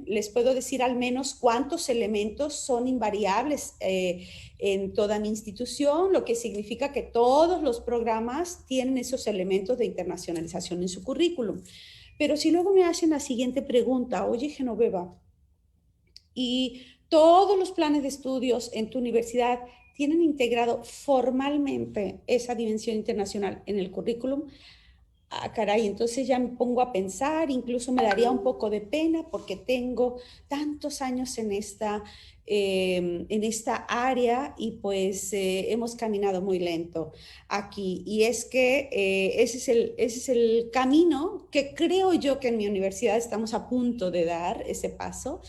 les puedo decir al menos cuántos elementos son invariables en toda mi institución, lo que significa que todos los programas tienen esos elementos de internacionalización en su currículum. Pero si luego me hacen la siguiente pregunta, oye, Genoveva, y todos los planes de estudios en tu universidad tienen integrado formalmente esa dimensión internacional en el currículum, caray, entonces ya me pongo a pensar, incluso me daría un poco de pena porque tengo tantos años en esta área, y pues hemos caminado muy lento aquí. Y es que ese es el camino que creo yo que en mi universidad estamos a punto de dar ese paso,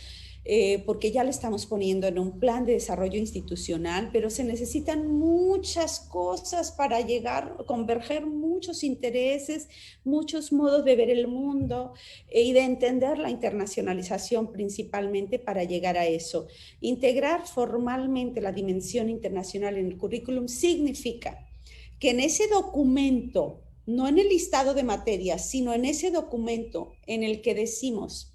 porque ya lo estamos poniendo en un plan de desarrollo institucional, pero se necesitan muchas cosas para llegar, converger muchos intereses, muchos modos de ver el mundo y de entender la internacionalización principalmente para llegar a eso. Integrar formalmente la dimensión internacional en el currículum significa que en ese documento, no en el listado de materias, sino en ese documento en el que decimos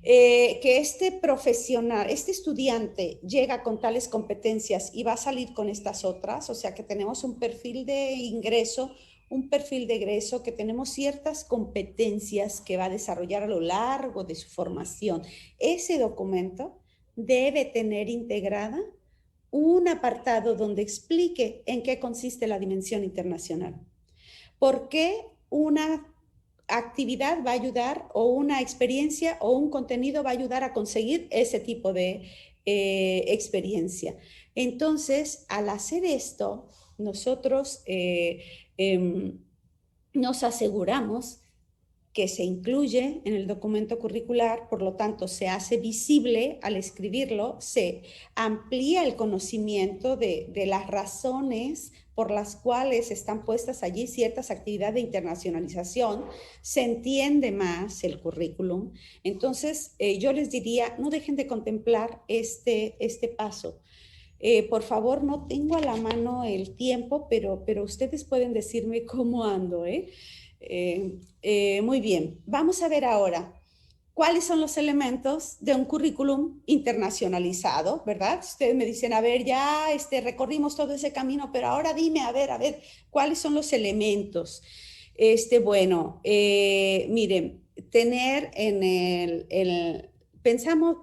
que este profesional, este estudiante llega con tales competencias y va a salir con estas otras, o sea que tenemos un perfil de ingreso, un perfil de egreso, que tenemos ciertas competencias que va a desarrollar a lo largo de su formación. Ese documento debe tener integrada un apartado donde explique en qué consiste la dimensión internacional. ¿Por qué una actividad va a ayudar o una experiencia o un contenido va a ayudar a conseguir ese tipo de experiencia? Entonces, al hacer esto, nosotros nos aseguramos que se incluye en el documento curricular, por lo tanto se hace visible al escribirlo, se amplía el conocimiento de las razones por las cuales están puestas allí ciertas actividades de internacionalización, se entiende más el currículum. Entonces, yo les diría, no dejen de contemplar este paso. Por favor, no tengo a la mano el tiempo, pero ustedes pueden decirme cómo ando, ¿eh? Muy bien, vamos a ver ahora cuáles son los elementos de un currículum internacionalizado, ¿verdad? Ustedes me dicen, a ver, ya recorrimos todo ese camino, pero ahora dime, a ver, ¿cuáles son los elementos? Bueno, miren, tener en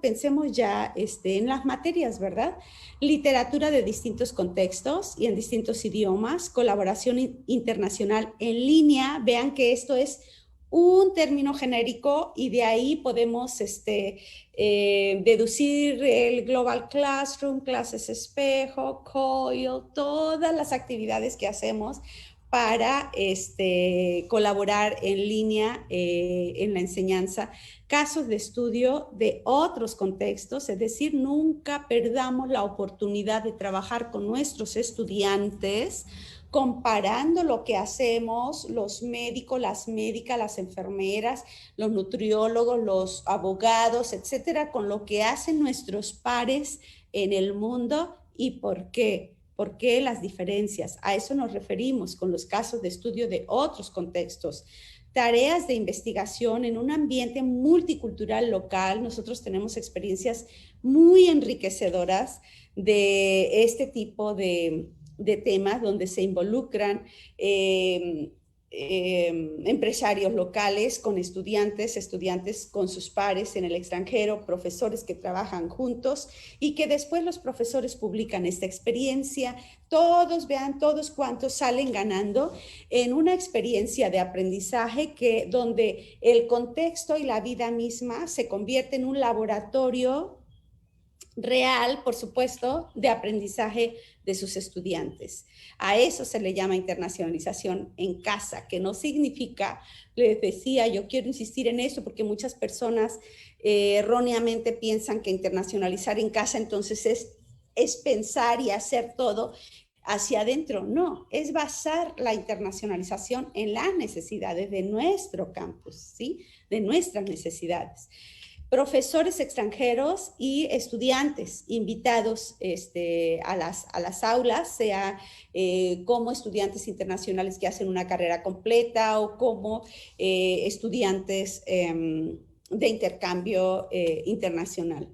pensemos ya en las materias, ¿verdad? Literatura de distintos contextos y en distintos idiomas, colaboración internacional en línea. Vean que esto es un término genérico y de ahí podemos deducir el Global Classroom, clases espejo, COIL, todas las actividades que hacemos para colaborar en línea en la enseñanza, casos de estudio de otros contextos, es decir, nunca perdamos la oportunidad de trabajar con nuestros estudiantes, comparando lo que hacemos los médicos, las médicas, las enfermeras, los nutriólogos, los abogados, etcétera, con lo que hacen nuestros pares en el mundo y por qué. ¿Por qué las diferencias? A eso nos referimos con los casos de estudio de otros contextos. Tareas de investigación en un ambiente multicultural local. Nosotros tenemos experiencias muy enriquecedoras de este tipo de temas donde se involucran empresarios locales con estudiantes con sus pares en el extranjero, profesores que trabajan juntos y que después los profesores publican esta experiencia. Todos vean, todos cuantos salen ganando en una experiencia de aprendizaje donde el contexto y la vida misma se convierte en un laboratorio real, por supuesto, de aprendizaje de sus estudiantes. A eso se le llama internacionalización en casa, que no significa, les decía, yo quiero insistir en eso porque muchas personas erróneamente piensan que internacionalizar en casa entonces es pensar y hacer todo hacia adentro. No, es basar la internacionalización en las necesidades de nuestro campus, ¿sí? De nuestras necesidades. Profesores extranjeros y estudiantes invitados a las aulas, sea como estudiantes internacionales que hacen una carrera completa o como estudiantes de intercambio internacional.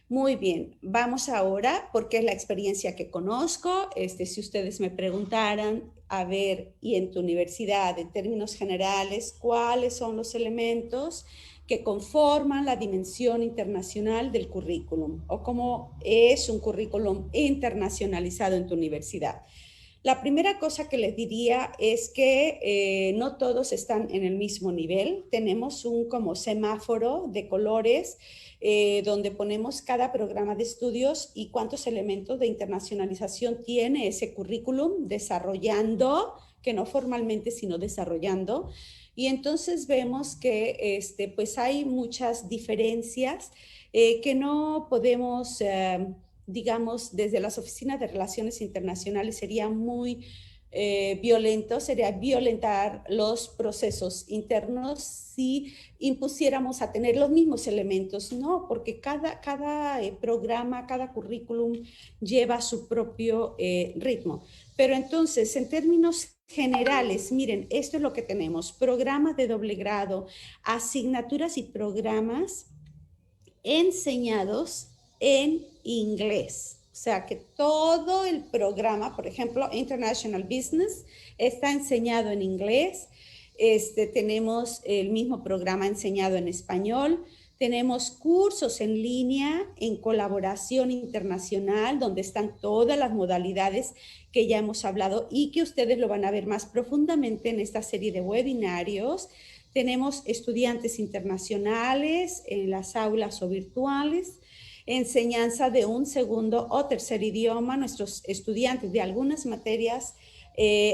Muy bien, vamos ahora, porque es la experiencia que conozco, si ustedes me preguntaran, a ver, y en tu universidad, en términos generales, ¿cuáles son los elementos que conforman la dimensión internacional del currículum o cómo es un currículum internacionalizado en tu universidad? La primera cosa que les diría es que no todos están en el mismo nivel. Tenemos un como semáforo de colores donde ponemos cada programa de estudios y cuántos elementos de internacionalización tiene ese currículum desarrollando, que no formalmente, sino desarrollando. Y entonces vemos que pues hay muchas diferencias que no podemos, digamos, desde las oficinas de relaciones internacionales sería muy violento, sería violentar los procesos internos si impusiéramos a tener los mismos elementos. No, porque cada programa, cada currículum lleva su propio ritmo. Pero entonces, en términos generales, miren, esto es lo que tenemos: programas de doble grado, asignaturas y programas enseñados en inglés. O sea que todo el programa, por ejemplo, International Business, está enseñado en inglés. Tenemos el mismo programa enseñado en español. Tenemos cursos en línea en colaboración internacional, donde están todas las modalidades que ya hemos hablado y que ustedes lo van a ver más profundamente en esta serie de webinarios. Tenemos estudiantes internacionales en las aulas o virtuales, enseñanza de un segundo o tercer idioma. Nuestros estudiantes de algunas materias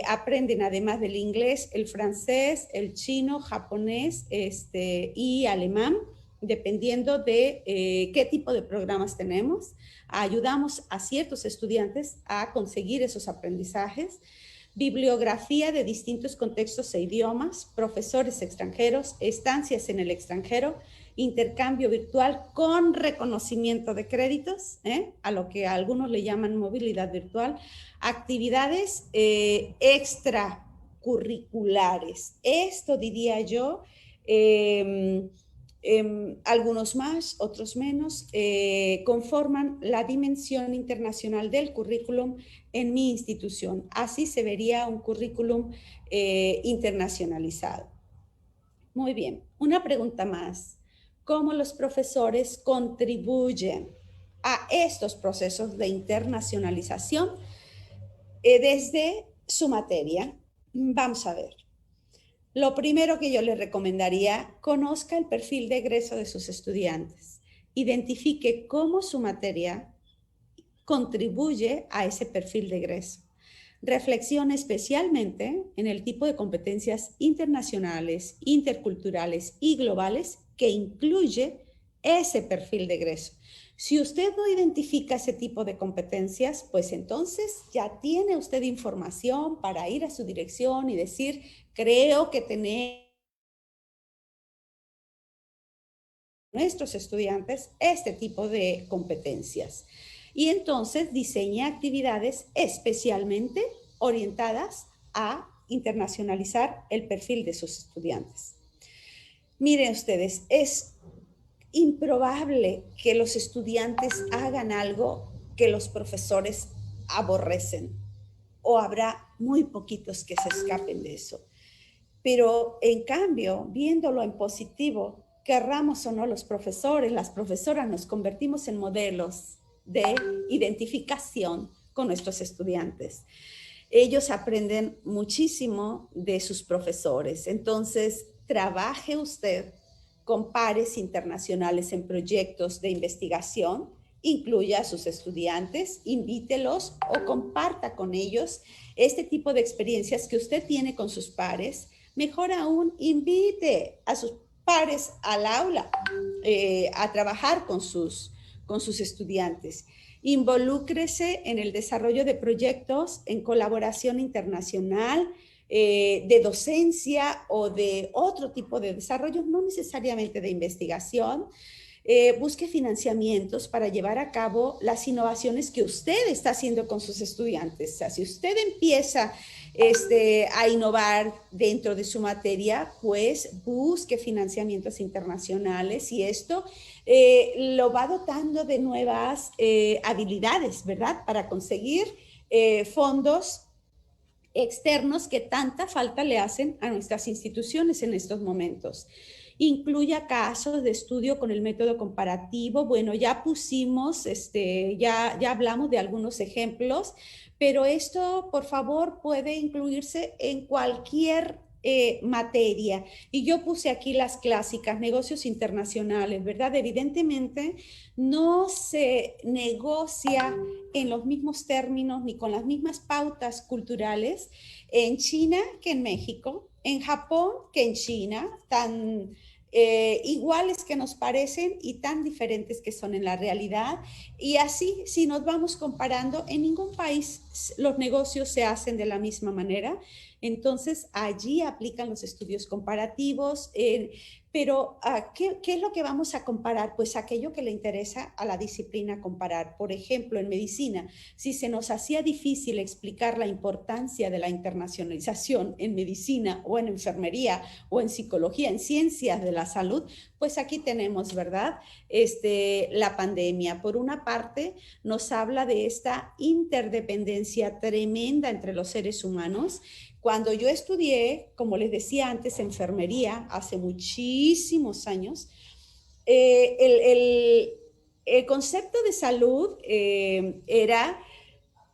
aprenden, además del inglés, el francés, el chino, japonés y alemán, dependiendo de qué tipo de programas tenemos. Ayudamos a ciertos estudiantes a conseguir esos aprendizajes. Bibliografía de distintos contextos e idiomas, profesores extranjeros, estancias en el extranjero, intercambio virtual con reconocimiento de créditos, a lo que algunos le llaman movilidad virtual, actividades extracurriculares. Esto diría yo, algunos más, otros menos, conforman la dimensión internacional del currículum en mi institución. Así se vería un currículum internacionalizado. Muy bien, una pregunta más. ¿Cómo los profesores contribuyen a estos procesos de internacionalización desde su materia? Vamos a ver. Lo primero que yo les recomendaría, conozca el perfil de egreso de sus estudiantes. Identifique cómo su materia contribuye a ese perfil de egreso. Reflexione especialmente en el tipo de competencias internacionales, interculturales y globales que incluye ese perfil de egreso. Si usted no identifica ese tipo de competencias, pues entonces ya tiene usted información para ir a su dirección y decir, creo que tenemos nuestros estudiantes este tipo de competencias. Y entonces diseña actividades especialmente orientadas a internacionalizar el perfil de sus estudiantes. Miren ustedes, es improbable que los estudiantes hagan algo que los profesores aborrecen, o habrá muy poquitos que se escapen de eso. Pero en cambio, viéndolo en positivo, querramos o no los profesores, las profesoras, nos convertimos en modelos de identificación con nuestros estudiantes. Ellos aprenden muchísimo de sus profesores. Entonces, trabaje usted con pares internacionales en proyectos de investigación, incluya a sus estudiantes, invítelos o comparta con ellos este tipo de experiencias que usted tiene con sus pares. Mejor aún, invite a sus pares al aula a trabajar con sus estudiantes. Involúcrese en el desarrollo de proyectos en colaboración internacional, de docencia o de otro tipo de desarrollo, no necesariamente de investigación. Busque financiamientos para llevar a cabo las innovaciones que usted está haciendo con sus estudiantes. O sea, si usted empieza a innovar dentro de su materia, pues busque financiamientos internacionales y esto lo va dotando de nuevas habilidades, ¿verdad? Para conseguir fondos externos que tanta falta le hacen a nuestras instituciones en estos momentos. Incluya casos de estudio con el método comparativo. Bueno, ya pusimos, ya hablamos de algunos ejemplos, pero esto, por favor, puede incluirse en cualquier materia. Y yo puse aquí las clásicas, negocios internacionales, ¿verdad? Evidentemente, no se negocia en los mismos términos ni con las mismas pautas culturales en China que en México, en Japón que en China, tan iguales que nos parecen y tan diferentes que son en la realidad. Y así, si nos vamos comparando, en ningún país los negocios se hacen de la misma manera. Entonces, allí aplican los estudios comparativos, pero ¿qué es lo que vamos a comparar? Pues aquello que le interesa a la disciplina comparar. Por ejemplo, en medicina, si se nos hacía difícil explicar la importancia de la internacionalización en medicina o en enfermería o en psicología, en ciencias de la salud, pues aquí tenemos, ¿verdad? La pandemia. Por una parte, nos habla de esta interdependencia tremenda entre los seres humanos. Cuando yo estudié, como les decía antes, enfermería, hace muchísimos años, el concepto de salud era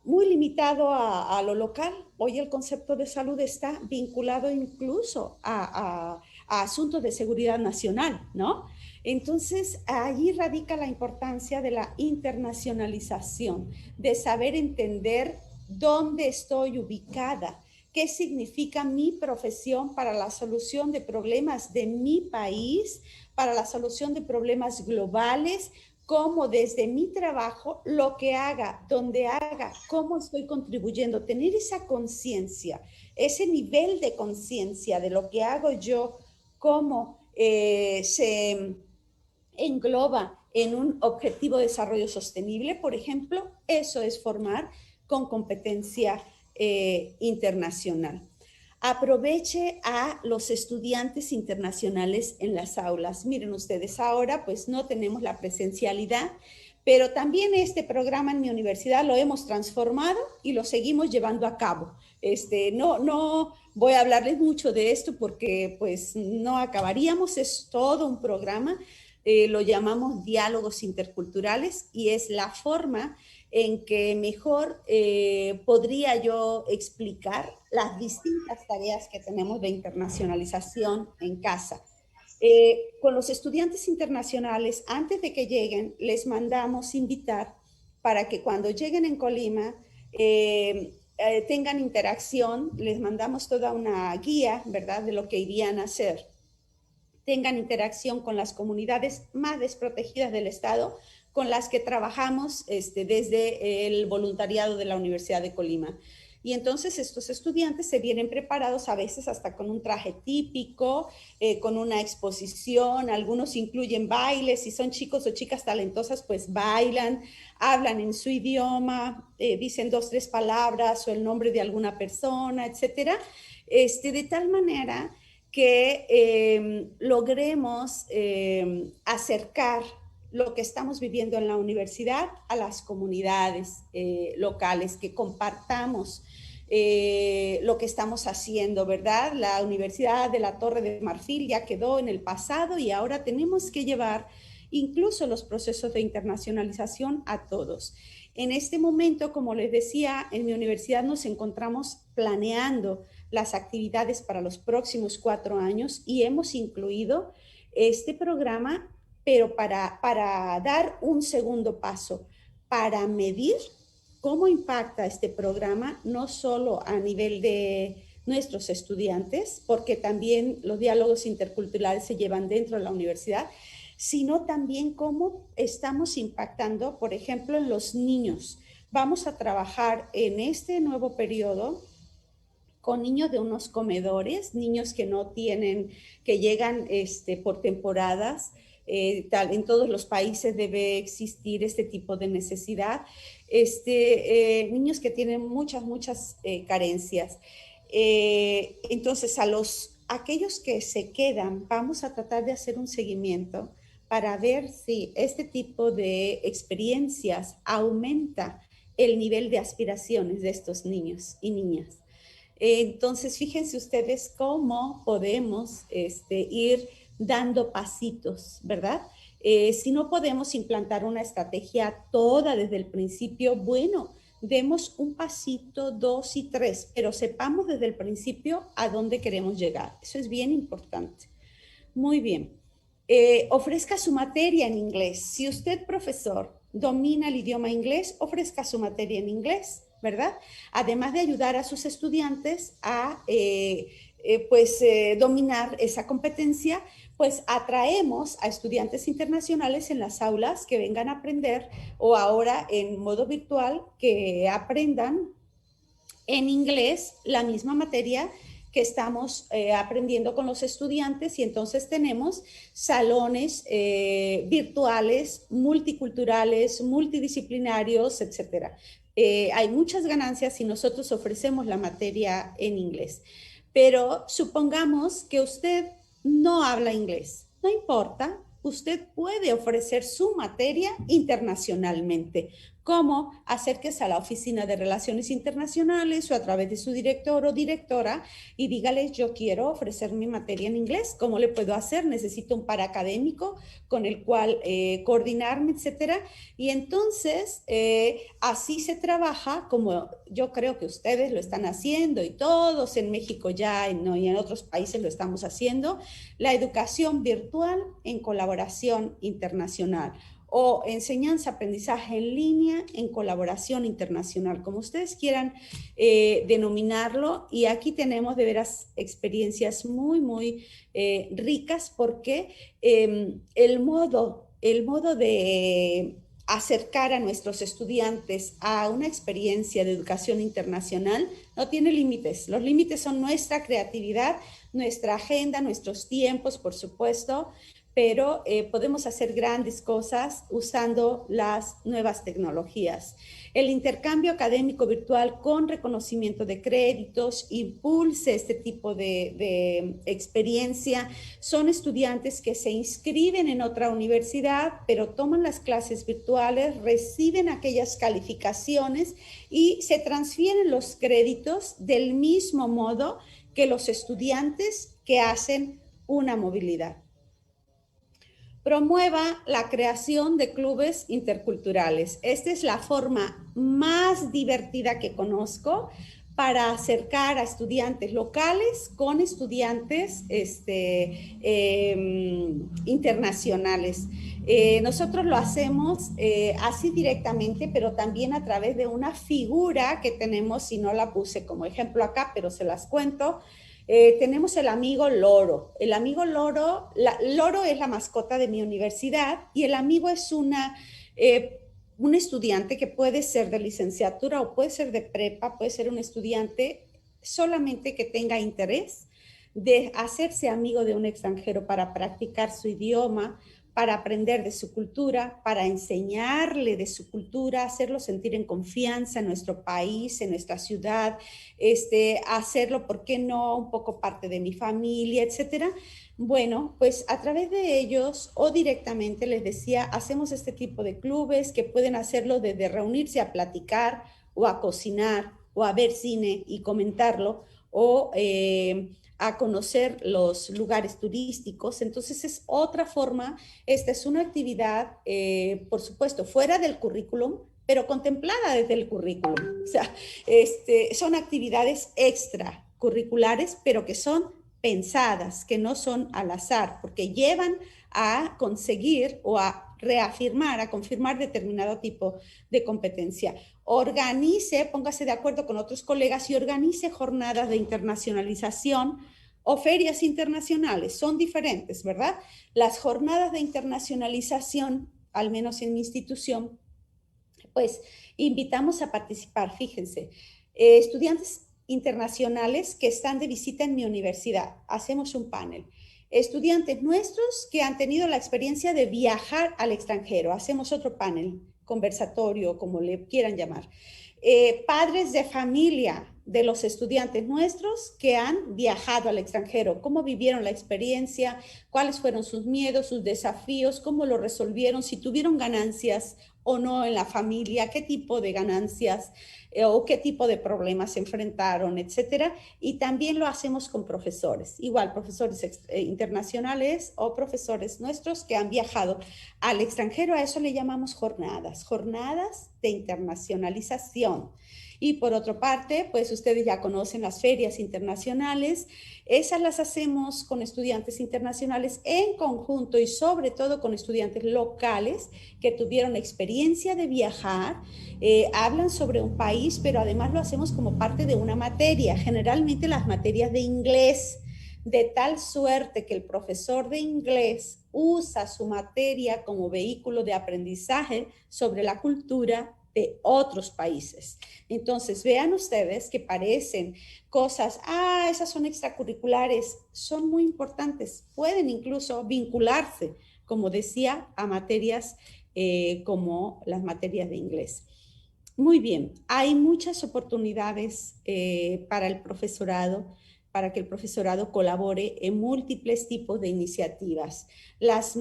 muy limitado a lo local. Hoy el concepto de salud está vinculado incluso a asuntos de seguridad nacional, ¿no? Entonces, allí radica la importancia de la internacionalización, de saber entender dónde estoy ubicada, qué significa mi profesión para la solución de problemas de mi país, para la solución de problemas globales, cómo desde mi trabajo, lo que haga, donde haga, cómo estoy contribuyendo, tener esa conciencia, ese nivel de conciencia de lo que hago yo, cómo se engloba en un objetivo de desarrollo sostenible, por ejemplo, eso es formar con competencia internacional. Aproveche a los estudiantes internacionales en las aulas. Miren ustedes, ahora pues no tenemos la presencialidad, pero también este programa en mi universidad lo hemos transformado y lo seguimos llevando a cabo. No voy a hablarles mucho de esto porque pues no acabaríamos, es todo un programa, lo llamamos diálogos interculturales y es la forma en que mejor podría yo explicar las distintas tareas que tenemos de internacionalización en casa. Con los estudiantes internacionales, antes de que lleguen, les mandamos invitar para que cuando lleguen en Colima tengan interacción, les mandamos toda una guía, ¿verdad?, de lo que irían a hacer, tengan interacción con las comunidades más desprotegidas del Estado, con las que trabajamos desde el voluntariado de la Universidad de Colima. Y entonces estos estudiantes se vienen preparados a veces hasta con un traje típico, con una exposición, algunos incluyen bailes, si son chicos o chicas talentosas, pues bailan, hablan en su idioma, dicen 2, 3 palabras o el nombre de alguna persona, etcétera, de tal manera que logremos acercar lo que estamos viviendo en la universidad a las comunidades locales, que compartamos lo que estamos haciendo, ¿verdad? La Universidad de la Torre de Marfil ya quedó en el pasado y ahora tenemos que llevar incluso los procesos de internacionalización a todos. En este momento, como les decía, en mi universidad nos encontramos planeando las actividades para los próximos 4 años y hemos incluido este programa, pero para dar un segundo paso, para medir cómo impacta este programa, no solo a nivel de nuestros estudiantes, porque también los diálogos interculturales se llevan dentro de la universidad, sino también cómo estamos impactando, por ejemplo, en los niños. Vamos a trabajar en este nuevo periodo con niños de unos comedores, niños que no tienen, que llegan por temporadas. En todos los países debe existir este tipo de necesidad. Niños que tienen muchas carencias. Entonces, aquellos que se quedan, vamos a tratar de hacer un seguimiento para ver si este tipo de experiencias aumenta el nivel de aspiraciones de estos niños y niñas. Entonces, fíjense ustedes cómo podemos ir dando pasitos, ¿verdad? Si no podemos implantar una estrategia toda desde el principio, bueno, demos un pasito, 2 y 3, pero sepamos desde el principio a dónde queremos llegar. Eso es bien importante. Muy bien. Ofrezca su materia en inglés. Si usted, profesor, domina el idioma inglés, ofrezca su materia en inglés, ¿verdad? Además de ayudar a sus estudiantes a dominar esa competencia, pues atraemos a estudiantes internacionales en las aulas que vengan a aprender, o ahora en modo virtual, que aprendan en inglés la misma materia que estamos aprendiendo con los estudiantes, y entonces tenemos salones virtuales, multiculturales, multidisciplinarios, etcétera. Hay muchas ganancias si nosotros ofrecemos la materia en inglés. Pero supongamos que usted no habla inglés. No importa, usted puede ofrecer su materia internacionalmente. como acérquese a la Oficina de Relaciones Internacionales o a través de su director o directora y dígales, yo quiero ofrecer mi materia en inglés, ¿cómo le puedo hacer? Necesito un paracadémico con el cual coordinarme, etcétera. Y entonces, así se trabaja, como yo creo que ustedes lo están haciendo y todos en México ya ¿no? y en otros países lo estamos haciendo, la educación virtual en colaboración internacional o enseñanza-aprendizaje en línea en colaboración internacional, como ustedes quieran denominarlo. Y aquí tenemos de veras experiencias muy ricas porque el modo de acercar a nuestros estudiantes a una experiencia de educación internacional no tiene límites. Los límites son nuestra creatividad, nuestra agenda, nuestros tiempos, por supuesto, pero podemos hacer grandes cosas usando las nuevas tecnologías. El intercambio académico virtual con reconocimiento de créditos impulse este tipo de experiencia. Son estudiantes que se inscriben en otra universidad, pero toman las clases virtuales, reciben aquellas calificaciones y se transfieren los créditos del mismo modo que los estudiantes que hacen una movilidad. Promueva la creación de clubes interculturales. Esta es la forma más divertida que conozco para acercar a estudiantes locales con estudiantes internacionales. Nosotros lo hacemos así directamente, pero también a través de una figura que tenemos, y no la puse como ejemplo acá, pero se las cuento. Tenemos el amigo loro. El amigo loro, loro es la mascota de mi universidad y el amigo es un estudiante que puede ser de licenciatura o puede ser de prepa, puede ser un estudiante solamente que tenga interés de hacerse amigo de un extranjero para practicar su idioma, para aprender de su cultura, para enseñarle de su cultura, hacerlo sentir en confianza en nuestro país, en nuestra ciudad, hacerlo, ¿por qué no? Un poco parte de mi familia, etcétera. Bueno, pues a través de ellos o directamente, les decía, hacemos este tipo de clubes que pueden hacerlo desde reunirse a platicar o a cocinar o a ver cine y comentarlo o a conocer los lugares turísticos. Entonces es otra forma. Esta es una actividad, por supuesto, fuera del currículum, pero contemplada desde el currículum. O sea, son actividades extracurriculares, pero que son pensadas, que no son al azar, porque llevan a conseguir o a reafirmar, a confirmar determinado tipo de competencia. Organice, póngase de acuerdo con otros colegas y organice jornadas de internacionalización o ferias internacionales. Son diferentes, ¿verdad? Las jornadas de internacionalización, al menos en mi institución, pues invitamos a participar, fíjense, estudiantes internacionales que están de visita en mi universidad. Hacemos un panel. Estudiantes nuestros que han tenido la experiencia de viajar al extranjero. Hacemos otro panel, conversatorio, como le quieran llamar. Padres de familia de los estudiantes nuestros que han viajado al extranjero, cómo vivieron la experiencia, cuáles fueron sus miedos, sus desafíos, cómo lo resolvieron, si tuvieron ganancias o no en la familia, qué tipo de ganancias o qué tipo de problemas se enfrentaron, etcétera. Y también lo hacemos con profesores, igual profesores internacionales o profesores nuestros que han viajado al extranjero. A eso le llamamos jornadas, jornadas de internacionalización. Y por otra parte, pues ustedes ya conocen las ferias internacionales. Esas las hacemos con estudiantes internacionales en conjunto y sobre todo con estudiantes locales que tuvieron experiencia de viajar, hablan sobre un país, pero además lo hacemos como parte de una materia, generalmente las materias de inglés, de tal suerte que el profesor de inglés usa su materia como vehículo de aprendizaje sobre la cultura de otros países. Entonces, vean ustedes que parecen cosas, esas son extracurriculares, son muy importantes, pueden incluso vincularse, como decía, a materias como las materias de inglés. Muy bien, hay muchas oportunidades para el profesorado, para que el profesorado colabore en múltiples tipos de iniciativas. Las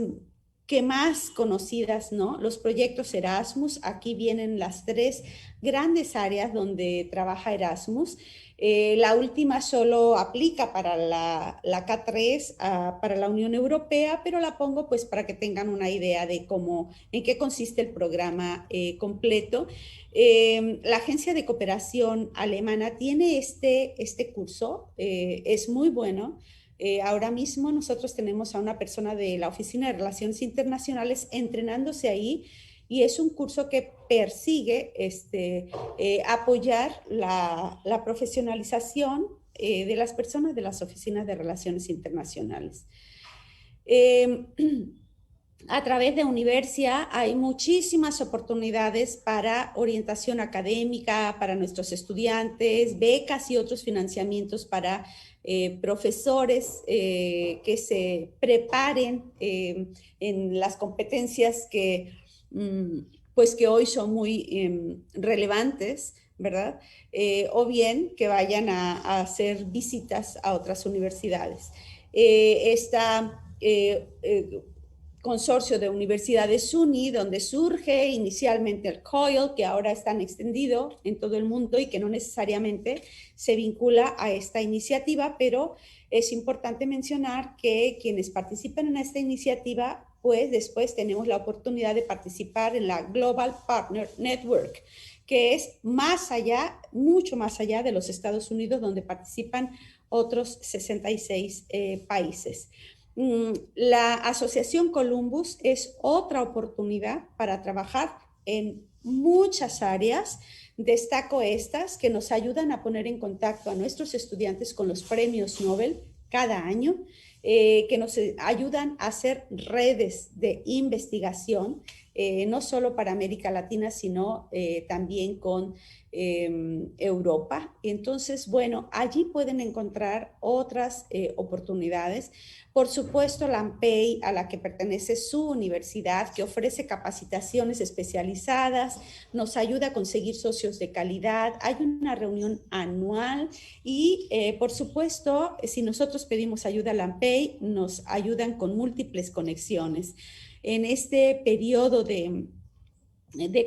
que más conocidas, ¿no? Los proyectos Erasmus, aquí vienen las tres grandes áreas donde trabaja Erasmus. La última solo aplica para la K3, para la Unión Europea, pero la pongo pues para que tengan una idea de cómo, en qué consiste el programa completo. La Agencia de Cooperación Alemana tiene este curso, es muy bueno. Ahora mismo nosotros tenemos a una persona de la Oficina de Relaciones Internacionales entrenándose ahí y es un curso que persigue apoyar la profesionalización de las personas de las oficinas de relaciones internacionales. A través de Universia hay muchísimas oportunidades para orientación académica para nuestros estudiantes, becas y otros financiamientos para profesores que se preparen en las competencias pues que hoy son muy relevantes, ¿verdad? O bien que vayan a hacer visitas a otras universidades. Esta consorcio de universidades SUNY, donde surge inicialmente el COIL, que ahora es tan extendido en todo el mundo y que no necesariamente se vincula a esta iniciativa, pero es importante mencionar que quienes participan en esta iniciativa, pues después tenemos la oportunidad de participar en la Global Partner Network, que es más allá, mucho más allá de los Estados Unidos, donde participan otros 66 países. La Asociación Columbus es otra oportunidad para trabajar en muchas áreas. Destaco estas que nos ayudan a poner en contacto a nuestros estudiantes con los premios Nobel cada año, que nos ayudan a hacer redes de investigación, no solo para América Latina, sino también con Europa. Entonces, bueno, allí pueden encontrar otras oportunidades. Por supuesto, la AMPEI, a la que pertenece su universidad, que ofrece capacitaciones especializadas, nos ayuda a conseguir socios de calidad. Hay una reunión anual y, por supuesto, si nosotros pedimos ayuda a la AMPEI, nos ayudan con múltiples conexiones. En este periodo de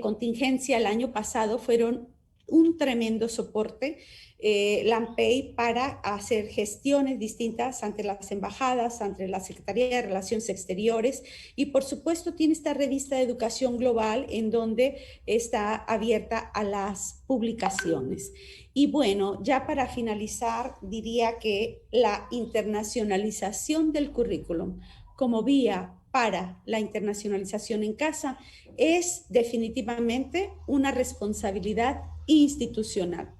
contingencia el año pasado fueron un tremendo soporte, la AMPEI, para hacer gestiones distintas ante las embajadas, ante la Secretaría de Relaciones Exteriores, y por supuesto tiene esta revista de educación global en donde está abierta a las publicaciones. Y bueno, ya para finalizar, diría que la internacionalización del currículum como vía para la internacionalización en casa es definitivamente una responsabilidad institucional.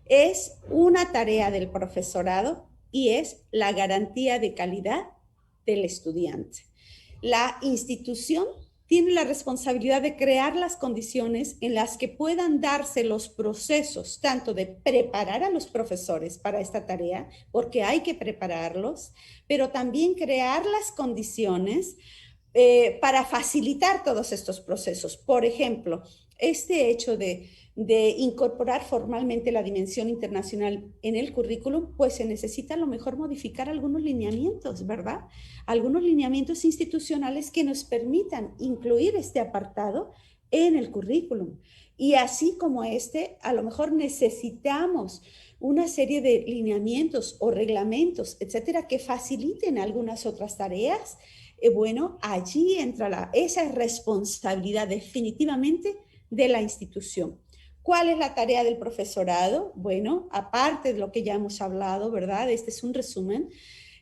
Es una tarea del profesorado y es la garantía de calidad del estudiante. La institución tiene la responsabilidad de crear las condiciones en las que puedan darse los procesos, tanto de preparar a los profesores para esta tarea, porque hay que prepararlos, pero también crear las condiciones para facilitar todos estos procesos. Por ejemplo, este hecho de incorporar formalmente la dimensión internacional en el currículum, pues se necesita a lo mejor modificar algunos lineamientos, ¿verdad? Algunos lineamientos institucionales que nos permitan incluir este apartado en el currículum. Y así como a lo mejor necesitamos una serie de lineamientos o reglamentos, etcétera, que faciliten algunas otras tareas. Bueno, allí entra esa responsabilidad definitivamente de la institución. ¿Cuál es la tarea del profesorado? Bueno, aparte de lo que ya hemos hablado, ¿verdad? Este es un resumen.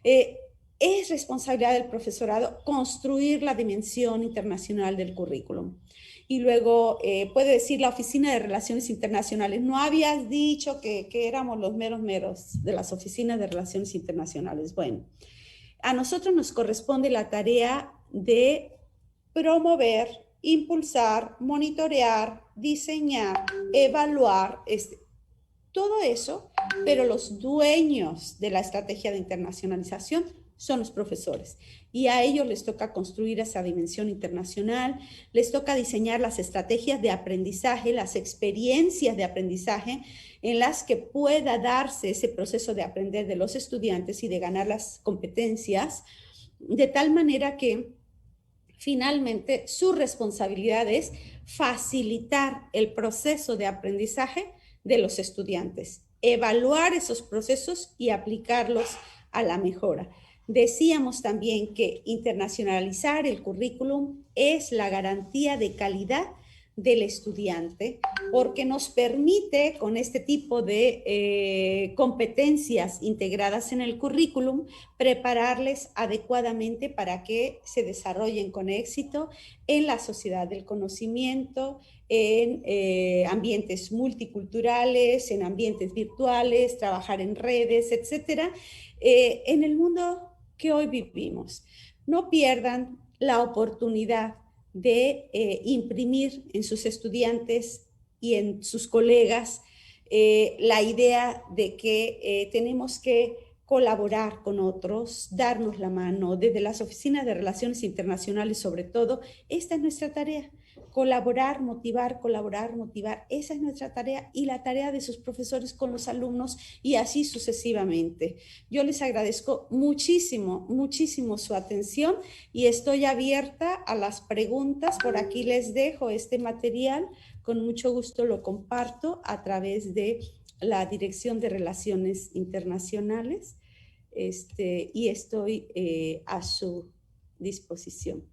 Es responsabilidad del profesorado construir la dimensión internacional del currículum. Y luego puede decir la Oficina de Relaciones Internacionales, no habías dicho que éramos los meros de las oficinas de Relaciones Internacionales. Bueno, a nosotros nos corresponde la tarea de promover, impulsar, monitorear, diseñar, evaluar, todo eso, pero los dueños de la estrategia de internacionalización son los profesores. Y a ellos les toca construir esa dimensión internacional, les toca diseñar las estrategias de aprendizaje, las experiencias de aprendizaje en las que pueda darse ese proceso de aprender de los estudiantes y de ganar las competencias, de tal manera que finalmente su responsabilidad es facilitar el proceso de aprendizaje de los estudiantes, evaluar esos procesos y aplicarlos a la mejora. Decíamos también que internacionalizar el currículum es la garantía de calidad del estudiante, porque nos permite, con este tipo de competencias integradas en el currículum, prepararles adecuadamente para que se desarrollen con éxito en la sociedad del conocimiento, en ambientes multiculturales, en ambientes virtuales, trabajar en redes, etcétera, en el mundo que hoy vivimos. No pierdan la oportunidad de imprimir en sus estudiantes y en sus colegas la idea de que tenemos que colaborar con otros, darnos la mano, desde las oficinas de relaciones internacionales sobre todo. Esta es nuestra tarea, colaborar, motivar, esa es nuestra tarea y la tarea de sus profesores con los alumnos y así sucesivamente. Yo les agradezco muchísimo, muchísimo su atención y estoy abierta a las preguntas. Por aquí les dejo este material, con mucho gusto lo comparto a través de la Dirección de Relaciones Internacionales y estoy a su disposición.